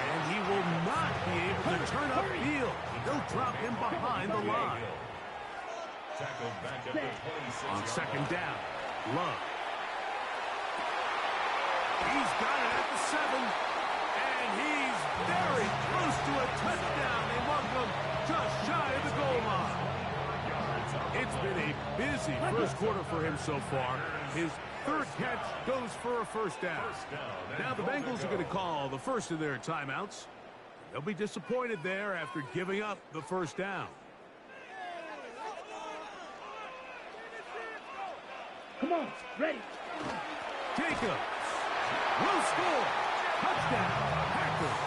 And he will not be able to turn upfield. They'll drop him behind the line. Tackled back at the 26. On second down, Love. He's got it at the 7. And he's very close to a touchdown. They want him just shy of the goal line. It's been a busy first quarter for him so far. His third catch goes for a first down. Now the Bengals are going to call the first of their timeouts. They'll be disappointed there after giving up the first down. Come on. Ready. Jacobs will score. Touchdown, Packers.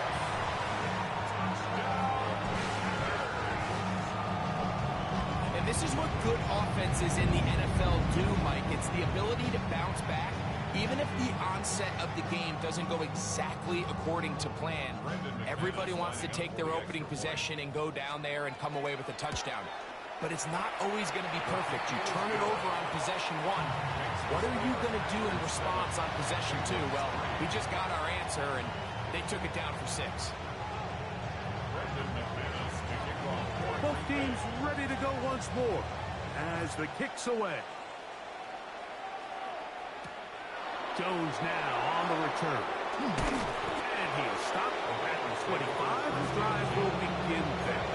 And this is what good offenses in the NFL do, Mike. It's the ability to bounce back, even if the onset of the game doesn't go exactly according to plan. Everybody wants to take their opening possession and go down there and come away with a touchdown. But it's not always going to be perfect. You turn it over on possession 1. What are you going to do in response on possession 2? Well, we just got our answer, and they took it down for 6. Both teams ready to go once more as the kick's away. Jones now on the return. And he'll stop at the 25. The drive will begin there.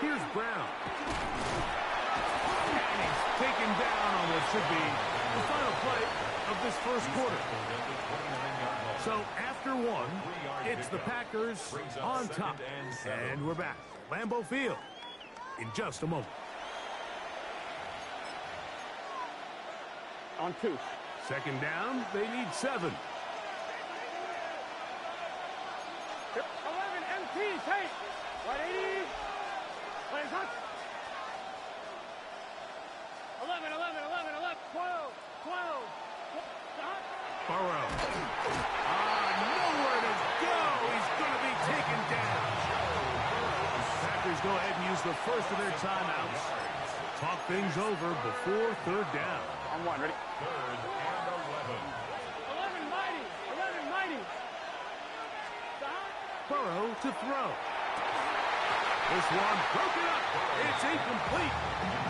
Here's Brown. And he's taken down on what should be the final play of this first quarter. So after 1, it's the Packers on top. And we're back. Lambeau Field in just a moment. On 2. Second down, they need 7. 11 MT. Take. 180. Play touch. 11, 12. Burrow. Nowhere to go. He's going to be taken down. Packers go ahead and use the first of their timeouts. Talk things over before third down. On 1, ready? Third and 11. 11 mighty. 11 mighty. Burrow to throw. This one broken up. It's incomplete.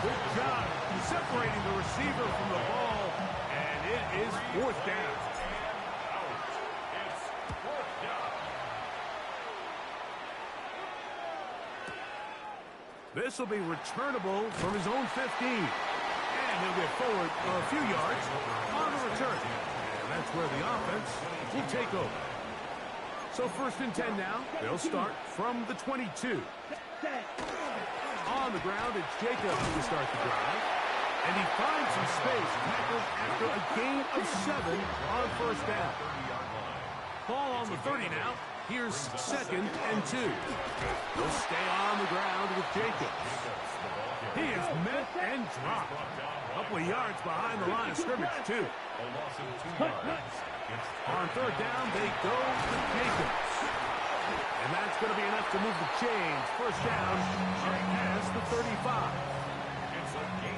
Good job separating the receiver from the ball, and it is fourth down. It's fourth down. This will be returnable from his own 15. And he'll get forward a few yards on the return. And that's where the offense will take over. So 1st and 10 now. They'll start from the 22. On the ground, it's Jacobs to start the drive. And he finds some space tackled after a gain of 7 on 1st down. Ball on the 30 now. Here's 2nd and 2. He'll stay on the ground with Jacobs. He is met and dropped. A couple of yards behind the line of scrimmage, too. On 3rd down, they go with Jacobs. And that's going to be enough to move the chains. 1st down, up past the 35.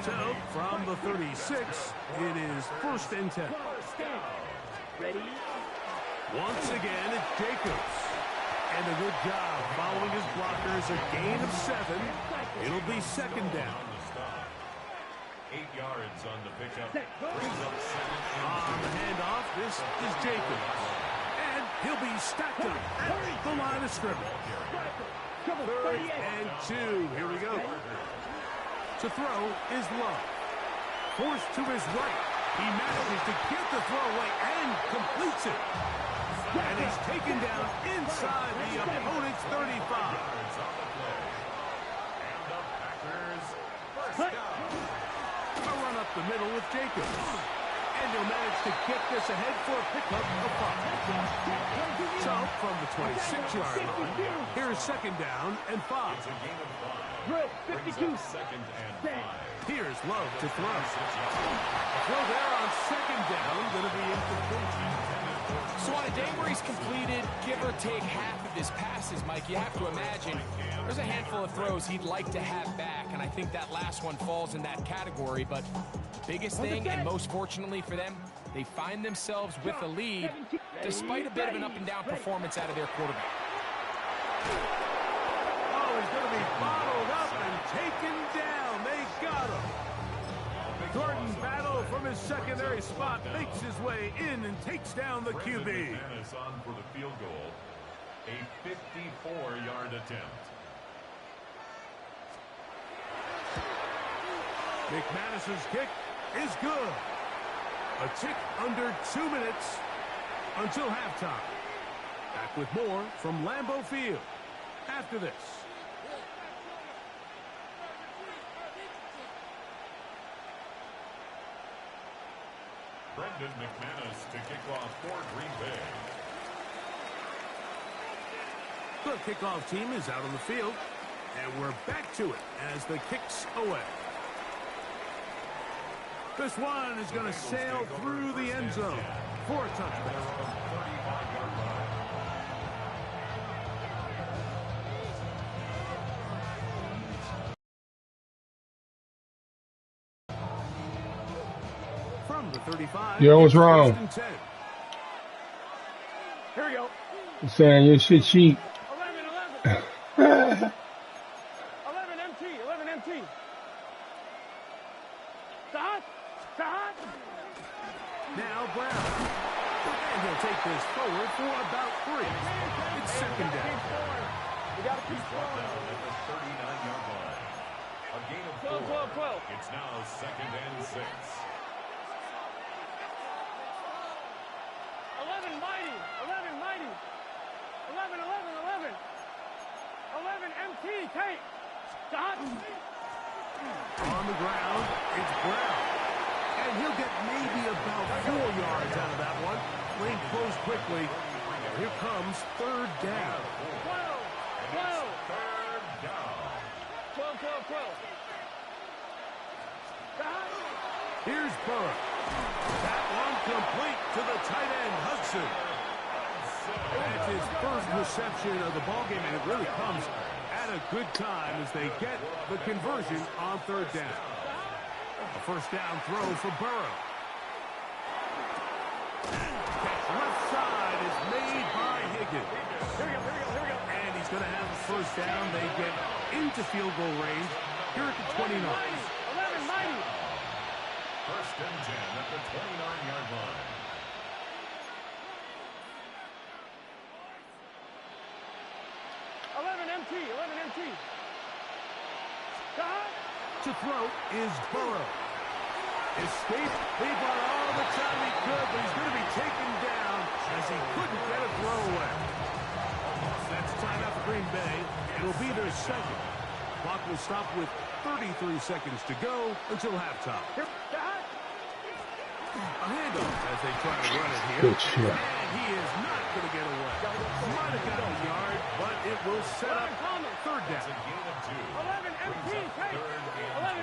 So, from the 36, it is 1st and 10. Ready? Once again, it's Jacobs. And a good job following his blockers. A gain of 7. It'll be 2nd down. 8 yards on the pickup. Brings up 2nd and 2. On the handoff, this is Jacobs. And he'll be stacked up at the line of scrimmage. 3rd and 2. Here we go. To throw is Love. Forced to his right. He manages to get the throw away and completes it. And he's taken down inside the opponent's 35. And the Packers first down. A run up the middle with Jacobs. And he'll manage to get this ahead for a pickup of 5. So, from the 26-yard line, here's 2nd down and 5. It's a gain of 5. 52. 2nd and 5. Here's Love to throw. Throw there on 2nd down, going to be incomplete. So on a day where he's completed, give or take half of his passes, Mike, you have to imagine there's a handful of throws he'd like to have back, and I think that last one falls in that category. But the biggest thing, and most fortunately for them, they find themselves with a lead despite a bit of an up-and-down performance out of their quarterback. Oh, he's going to be bottled up and taken down. They got him. Gordon battle from his secondary spot, makes his way in and takes down the QB. McManus on for the field goal. A 54-yard attempt. McManus's kick is good. A tick under 2 minutes until halftime. Back with more from Lambeau Field after this. Brendan McManus to kick off for Green Bay. The kickoff team is out on the field, and we're back to it as the kick's away. This one is going to sail through the end zone for a touchdown. From the 35. Yo, what's wrong? Here we go. I'm saying your shit cheap. 11 MT. 11 MT. Stop. Now Brown. And he'll take this forward for about 3. It's 2nd down. We got to keep going. At the 39-yard line. A gain of 4. 12. It's now 2nd and 6. 11 mighty. 11 MT. Take. Stop. On the ground, it's Brown. And he'll get maybe about 4 yards out of that one. Lane closed quickly. Here comes 3rd down. 12. 3rd down. 12. Stop. Here's Burrow. That one complete to the tight end, Hudson. That's his first reception of the ballgame, and it really comes at a good time as they get the conversion on 3rd down. A 1st down throw for Burrow. Catch left side is made by Higgins. Here we go. And he's going to have a 1st down. They get into field goal range here at the 29. 11 mighty. 1st and 10 at the 29-yard line. To throw is Burrow. Escape. He bought all the time he could, but he's going to be taken down as he couldn't get a throw away. That's timeout for Green Bay. It'll be their second. Clock will stop with 33 seconds to go until halftime. A handoff as they try to run it here. Good shit. And he is not going to get away. Might have got a yard, but it will set up third down. 11 MT, take. 11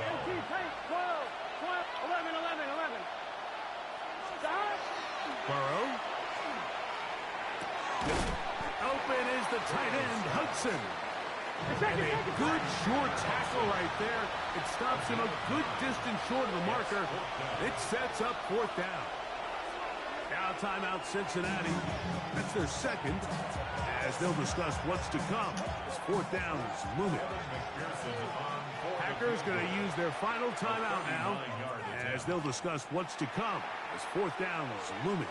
MT, take. 12, 11, 11. Stop. Burrow. Open is the tight end, Hudson. And a good short tackle right there. It stops him a good distance short of the marker. It sets up fourth down. Now timeout Cincinnati. That's their second, as they'll discuss what's to come. As fourth down is looming. Packers going to use their final timeout now, as they'll discuss what's to come. As fourth down is looming.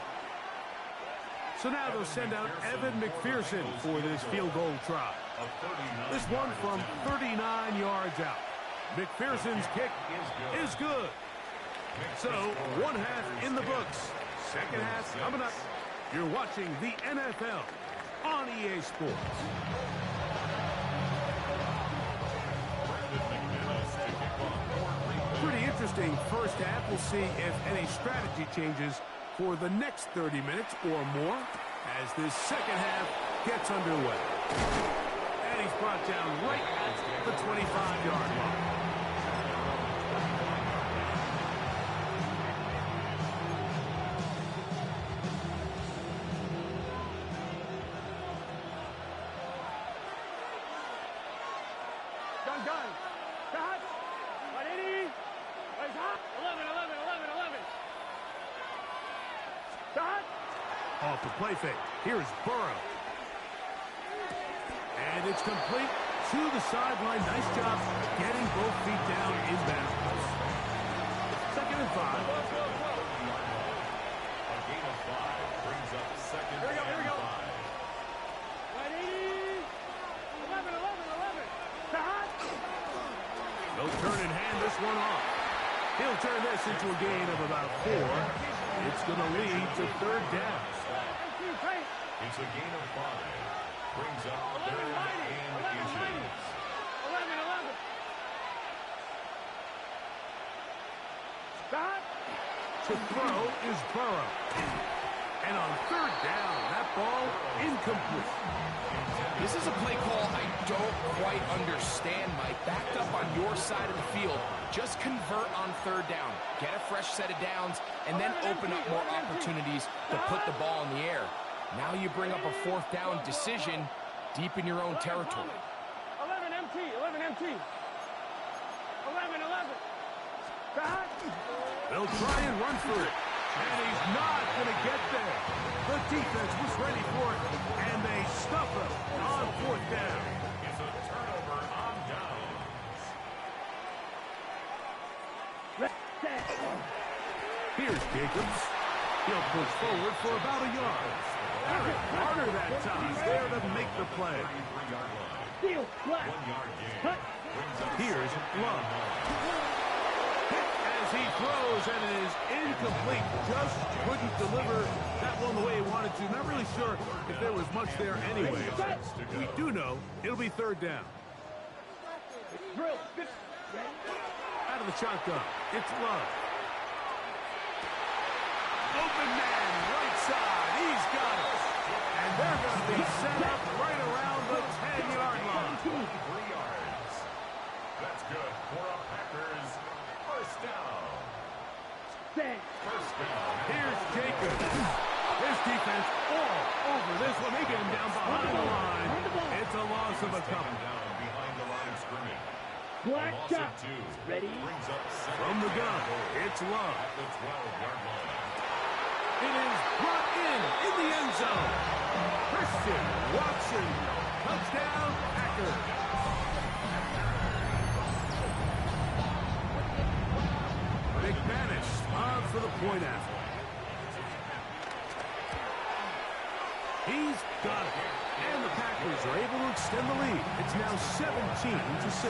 So now they'll send out Evan McPherson for this field goal try. This one from 39 yards out. McPherson's kick is good. So, one half in the books. Second half coming up. You're watching the NFL on EA Sports. Pretty interesting first half. We'll see if any strategy changes for the next 30 minutes or more as this second half gets underway. And he's brought down right at the 25-yard line. Gun. Cut. 180. Raise hot. 11. Cut. Off the play fake. Here's Burrow. And it's complete to the sideline. Nice job getting both feet down inbounds. Second and 5. A gain of 5 brings up second Here we go. 5. 180. 11. Cut. No turn in hand this one off. He'll turn this into a gain of about 4. It's going to lead to third down. It's a gain of 5. Brings up third and inches. 11. Cut. To throw is Burrow. And on third down, that ball incomplete. This is a play call I don't quite understand, Mike. Backed up on your side of the field. Just convert on third down. Get a fresh set of downs, and then open up more opportunities to put the ball in the air. Now you bring up a fourth down decision deep in your own territory. 11 MT. 11. Cut. They'll try and run for it. And he's not going to get there. The defense was ready for it, and they stuff him on fourth down. It's a turnover on downs. Here's Jacobs. He'll push forward for about a yard. Eric Carter that time there to make the play. 33-yard line. Deal. 1 yard gain. Brings up Here's Love. As he throws, and it is incomplete. Just couldn't deliver that one the way he wanted to. Not really sure if there was much there anyway. We do know it'll be third down. Out of the shotgun, it's Love. Open man, right side. He's got it. And they're going to be set up right around the 10-yard line. 3 yards. That's good for a Packers first down. First down. Here's Jacobs. His defense all over this one. They get him down behind the line. It's a loss of a couple. Down behind the line of scrimmage. Black Loss shot. of 2. Ready? Brings up second From the gun, it's Love. at the 12-yard line. It is brought in the end zone. Christian Watson. Touchdown, Packers. McManus on for the point after. He's got it. And the Packers are able to extend the lead. It's now 17-6.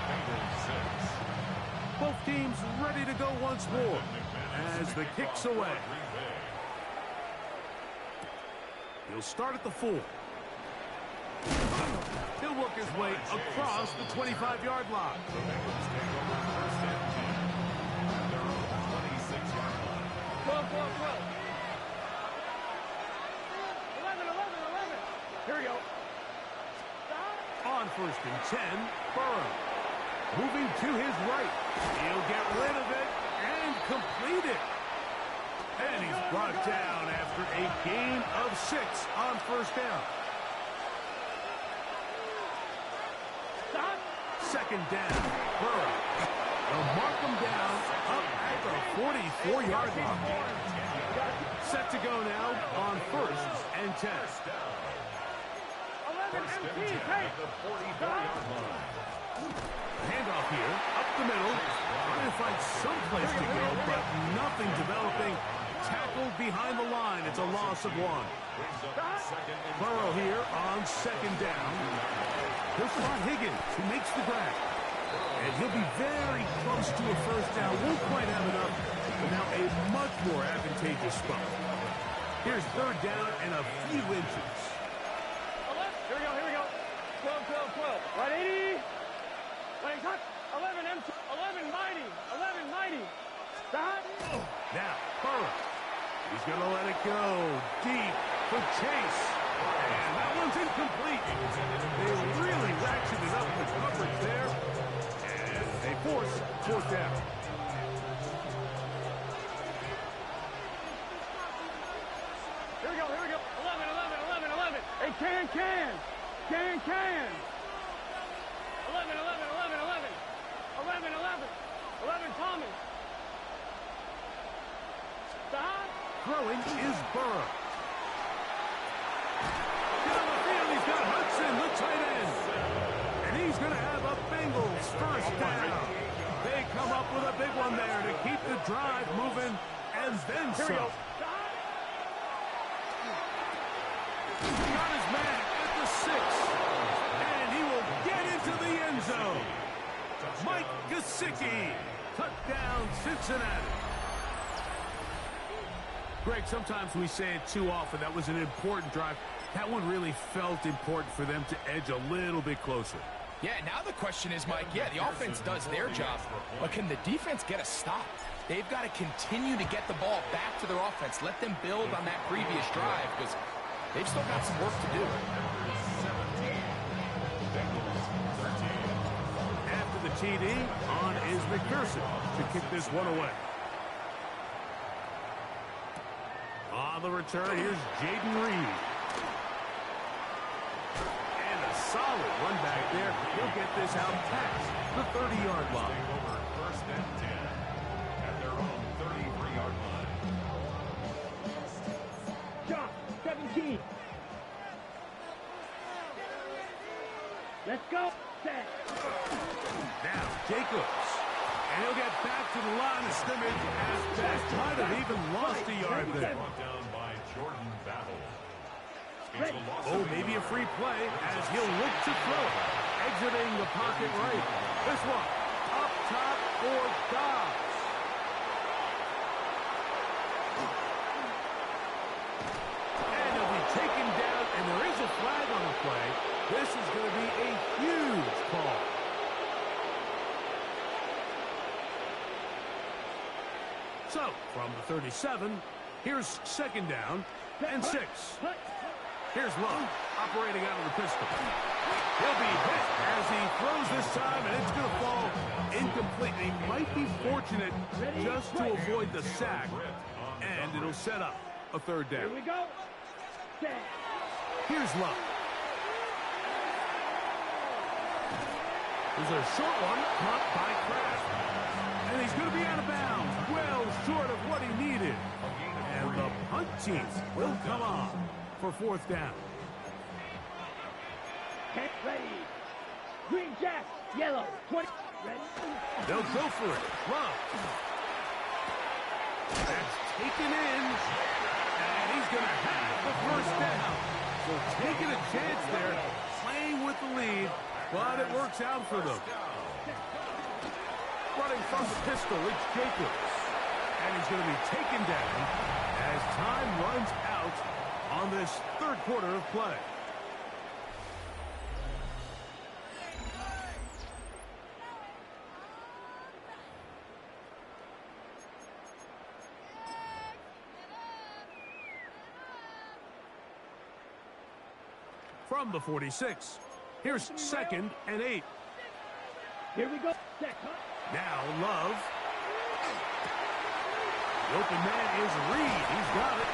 Bengals Both teams ready to go once more as the kick's away. He'll start at the 4. He'll work his way across the 25-yard line. Here we go. On 1st and 10, Burrow. Moving to his right. He'll get rid of it and complete it. And he's brought down after a gain of 6 on 1st down. 2nd down, Burrow. They'll mark him down up at the 44-yard line. Set to go now on 1st and 10. 11 MT, take. Handoff here, up the middle. Trying to find some place to go, but nothing developing. Tackled behind the line. It's a loss of 1. Burrow here on 2nd down. He'll spot Higgins, who makes the grab. And he'll be very close to a 1st down. Won't quite have enough, but now a much more advantageous spot. Here's 3rd down and a few inches. Here we go. 12. Right 80. Right touch. 11 empty. 11 mighty. 11 mighty. Stop. Now, Burrow. He's going to let it go deep for Chase. And that one's incomplete. They really ratcheted up the coverage there. And they force 4th down. Here we go. 11. Hey, can. 11. 11 Thomas. Stop. Throwing is Burrow. Down the field, he's got Hudson, the tight end. And he's going to have a Bengals 1st down. They come up with a big one there to keep the drive moving, and then some. Got his man at the 6. And he will get into the end zone. Mike Gesicki, touchdown Cincinnati. Greg, sometimes we say it too often. That was an important drive. That one really felt important for them to edge a little bit closer. Yeah, now the question is, Mike, the offense does their job, but can the defense get a stop? They've got to continue to get the ball back to their offense. Let them build on that previous drive, because they've still got some work to do. After the TD, on is McPherson to kick this one away. On the return, here's Jaden Reed. And a solid run back there. He'll get this out past the 30-yard line. Over 1st and 10 at their own 33-yard line. John, 17. Let's go. Now, Jacobs. And he'll get back to the line of scrimmage as that might have even lost a yard there. Brought down by Jordan Battle. Oh, maybe a free play as he'll look to throw it. Exiting the pocket right. This one, up top for Dobbs. And he'll be taken down, and there is a flag on the play. This is going to be a huge call. So, from the 37, here's 2nd down and 6. Here's Love, operating out of the pistol. He'll be hit as he throws this time, and it's going to fall incomplete. He might be fortunate just to avoid the sack, and it'll set up a 3rd down. Here we go. Here's Love. There's a short one caught by Kraft. And he's going to be out of bounds, well short of what he needed. And the punt team will come on for 4th down. Ready. Green jack, yellow, 20. Ready. They'll go for it. Love. That's taken in. And he's going to have the 1st down. So taking a chance there, playing with the lead, but it works out for them. Running from the pistol, it's Jacobs. And he's going to be taken down as time runs out on this third quarter of play. From the 46, here's 2nd and 8. Here we go. Now Love. The open man is Reed. He's got it.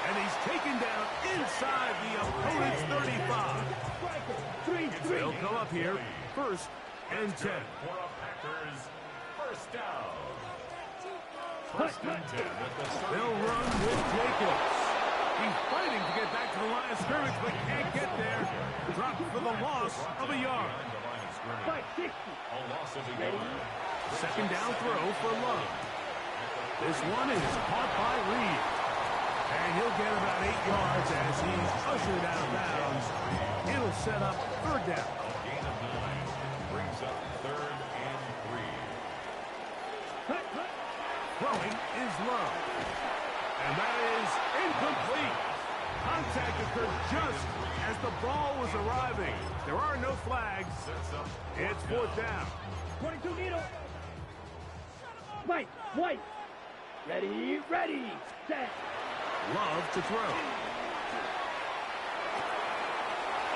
And he's taken down inside the opponent's 35. They'll come up here, 1st and 10. For a Packers first down. 1st and 10 at the start. They'll run with Jacobs. He's fighting to get back to the line of scrimmage, but can't get there. Dropped for the loss of a yard. A loss of a yard. 2nd down throw for Love. This one is caught by Reed. And he'll get about 8 yards as he's ushered out of bounds. It'll set up 3rd down. A gain of 9 brings up 3rd and 3. Throwing is Love. And that is incomplete. Contact occurred just as the ball was arriving. There are no flags. It's 4th down. 22 needle. White. Ready, set. Love to throw.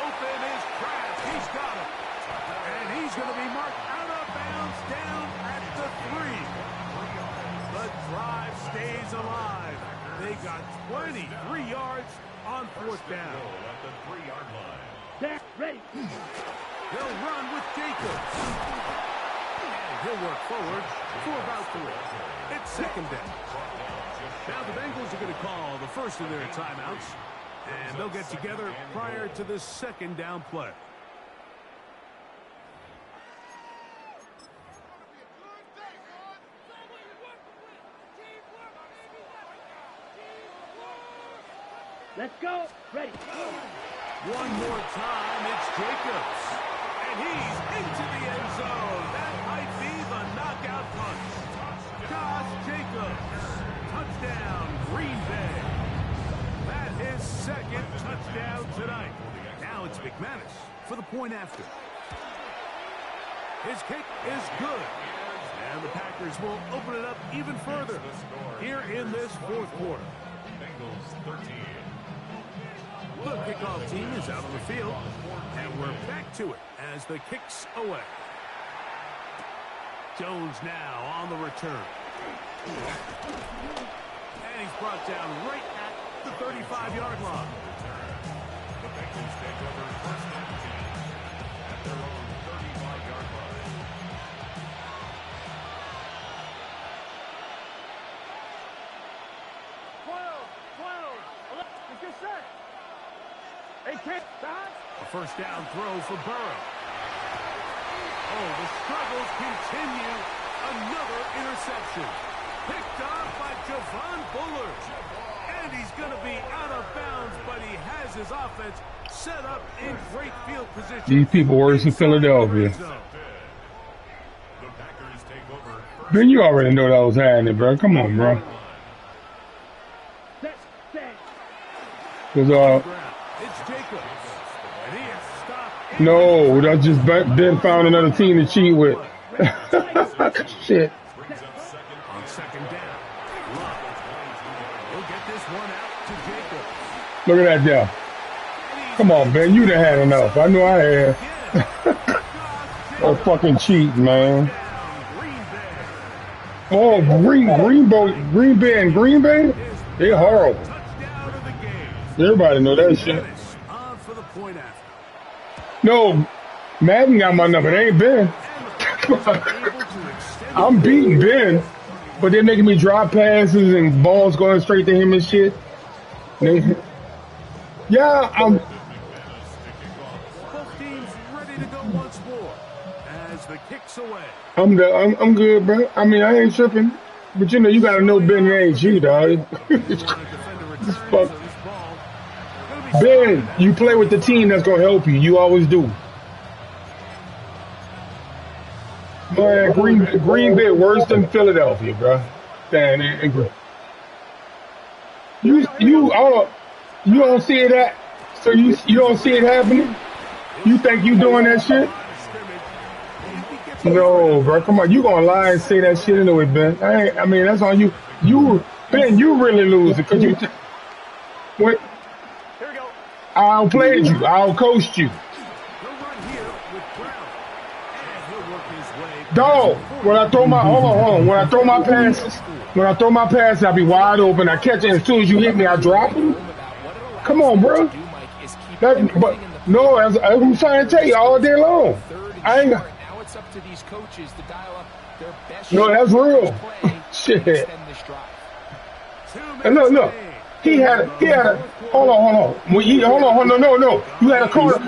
Open is Kraft. He's got it. And he's going to be marked out of bounds down at the 3. The drive stays alive. They got 23 yards on 4th down. At the 3-yard line. Set. Ready. They'll run with Jacobs. And he'll work forward for about 3. It's 2nd down. Now the Bengals are going to call the first of their timeouts. And they'll get together prior to the 2nd down play. Let's go. Ready. One more time, it's Jacobs. And he's into the end zone. That might be the knockout punch. Josh Jacobs. Touchdown, Green Bay. That is 2nd touchdown tonight. Now it's McManus for the point after. His kick is good. And the Packers will open it up even further here in this 4th quarter. Bengals 13. The kickoff team is out on the field, and we're back to it as the kick's away. Jones now on the return. And he's brought down right at the 35-yard line. The Bengals take over 1st and 10 at their own 35-yard line. It's your set. Hey, kid, stop. A 1st down throw for Burrow. Oh, the struggles continue. Another interception. Picked off by Javon Bullard. And he's going to be out of bounds, but he has his offense set up in great field position. These people worse in Philadelphia. The Packers take over. Ben, you already know that was happening, bro. Come on, bro. Because, It's Jacobs. And he has stopped. no, that just Ben found another team to cheat with. Shit. On 2nd down. Love. He'll get this one out to Jacobs. Look at that there. Come on, Ben. You done had enough. I know I had. Oh, fucking cheat, man. Oh, Green Bay and Green Bay? They're horrible. Everybody know that shit. No, Madden got my number. It ain't Ben. I'm beating Ben, but they're making me drop passes and balls going straight to him and shit. Yeah, I'm. Both teams ready to go once more as the kicks away. I'm good, bro. I mean, I ain't tripping, but you know, you gotta know Ben ain't you, dog. Fuck. Ben, you play with the team that's gonna help you. You always do. Man, Green Bay worse than Philadelphia, bro. Damn, you don't see that? So you don't see it happening? You think you doing that shit? No, bro. Come on, you gonna lie and say that shit anyway, Ben. I mean, that's on you. Ben, you really losing because you. What? I outplayed you. I outcoached you. Dog, when I throw my hold on. When I throw my passes, I be wide open. I catch it as soon as you hit me, I drop them. Come on, bro. But no, as I'm trying to tell you all day long. I ain't. Now it's up to these coaches to dial up their best. No, that's real. Shit. And look. He had a. Hold on. No. You had a corner.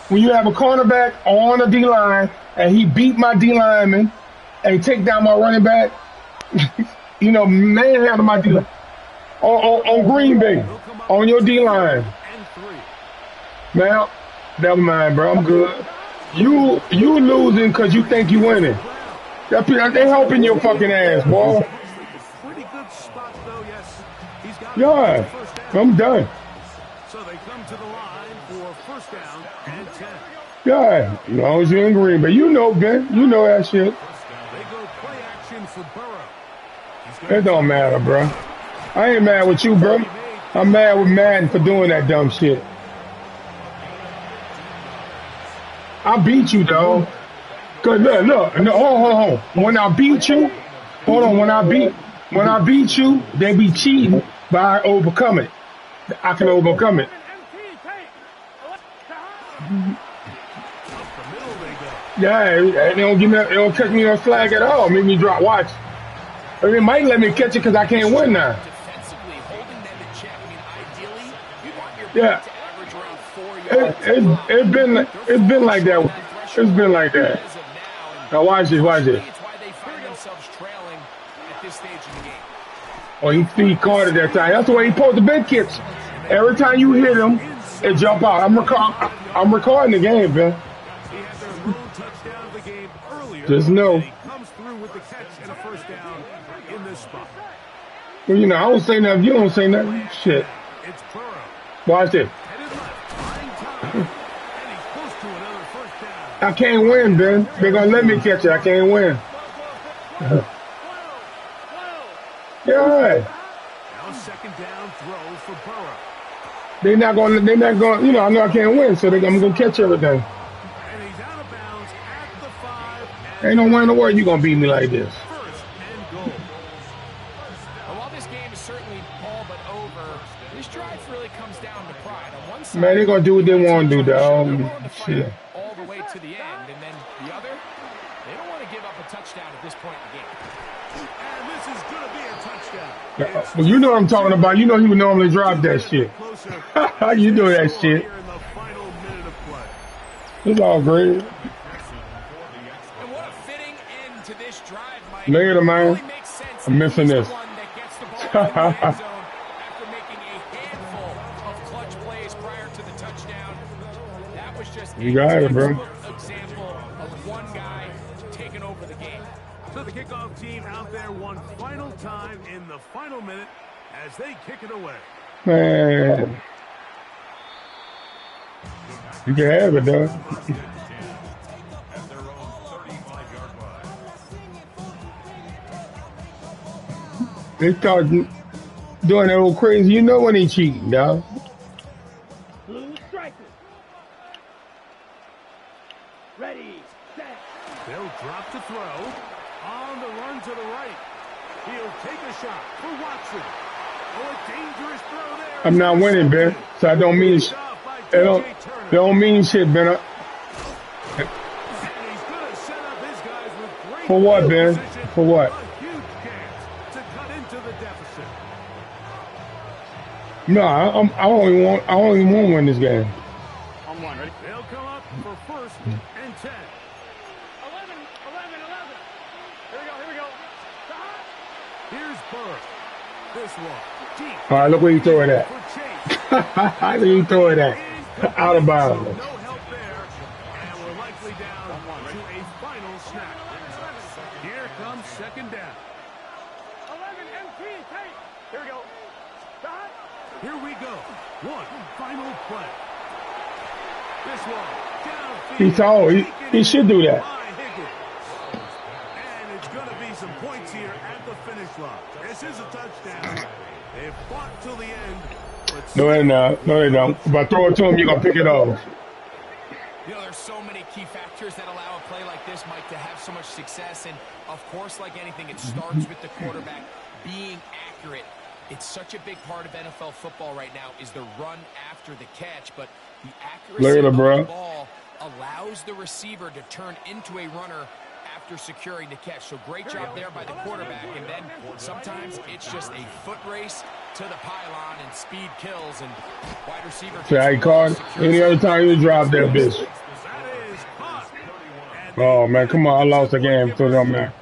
When you have a cornerback on a D line and he beat my D lineman and take down my running back, manhandle my D line on Green Bay on your D line. Man, never mind, bro. I'm good. You losing because you think you winning. They helping your fucking ass, boy. Yeah, I'm done. So they come to the line for first down and 10. Yeah, as long as you're in Green Bay. You know, Ben. You know that shit. They go play action for Burrow. It don't matter, bro. I ain't mad with you, bro. I'm mad with Madden for doing that dumb shit. I beat you, dog. Cause look. Hold on. When I beat you, when I beat you, they be cheating. But I overcome it. I can overcome it. Yeah, they don't catch me on flag at all. Make me drop. Watch. I mean, it might let me catch it because I can't win now. Yeah. It's been like that. It's been like that. Now watch this. Oh, he caught it that time. That's the way he posed the big kicks. Every time you hit him, it jump out. I'm recording the game, man. Just know. Well, I don't say nothing. You don't say nothing. Shit. Watch it. I can't win, Ben. They're gonna let me catch it. I can't win. Yeah. Now second down throw for Burrow. They're not going. I know I can't win, so I'm gonna catch everything. And he's out of bounds at the 5. Ain't no way in the world you gonna beat me like this. First and goal. And while this game is certainly all but over, this drive really comes down to pride. On one side, Man, they're gonna do what they want to do, dog. Shit. All the way to the end, and then the other, they don't want to give up a touchdown at this point in the game. And this is going to be a touchdown. Well, you know what I'm talking about. You know he would normally drop that shit. You know that shit. It's all great. And what a fitting end to this drive, Mike. Look at him, man. I'm missing this. After making a handful of clutch plays prior to the touchdown, that was just you got it, bro. Example of one guy taking over the game. So the kickoff team out there one final time in the final minute as they kick it away. Man. You can have it, dog. They start doing that old crazy. You know when they cheating, dog. Blue strikers. Ready, set. They'll drop to throw. On the run to the right. He'll take a shot for Watson. Oh, a dangerous throw there. I'm not winning, Ben. So I don't mean it don't mean shit, Ben. For what, Ben? For what? A huge chance to cut into the deficit. No, I don't even want to win this game. On one, ready? They'll come up for first and 10. 11. Here we go. Here's Burrow. This one, deep. All right, look where you throw it at. For Chase. How do you throw it at? Out of bounds. No help there, and we're likely down to a final second down. 11 MT, Tate. Here we go. Stop. Here we go. One final play. This one downfield. He's tall. He should do that. And it's going to be some points here at the finish line. This is a touchdown. They fought till the end. No, they're not. No, they don't. If I throw it to him, you're going to pick it off. You know, there's so many key factors that allow a play like this, Mike, to have so much success. And, of course, like anything, it starts with the quarterback being accurate. It's such a big part of NFL football right now is the run after the catch. But the accuracy of the ball allows the receiver to turn into a runner after securing the catch. So great job there by the quarterback. And then sometimes it's just a foot race to the pylon and speed kills. And wide receiver. Say, card. Any other time you drop that bitch. Oh, man, come on. I lost the game to them, man.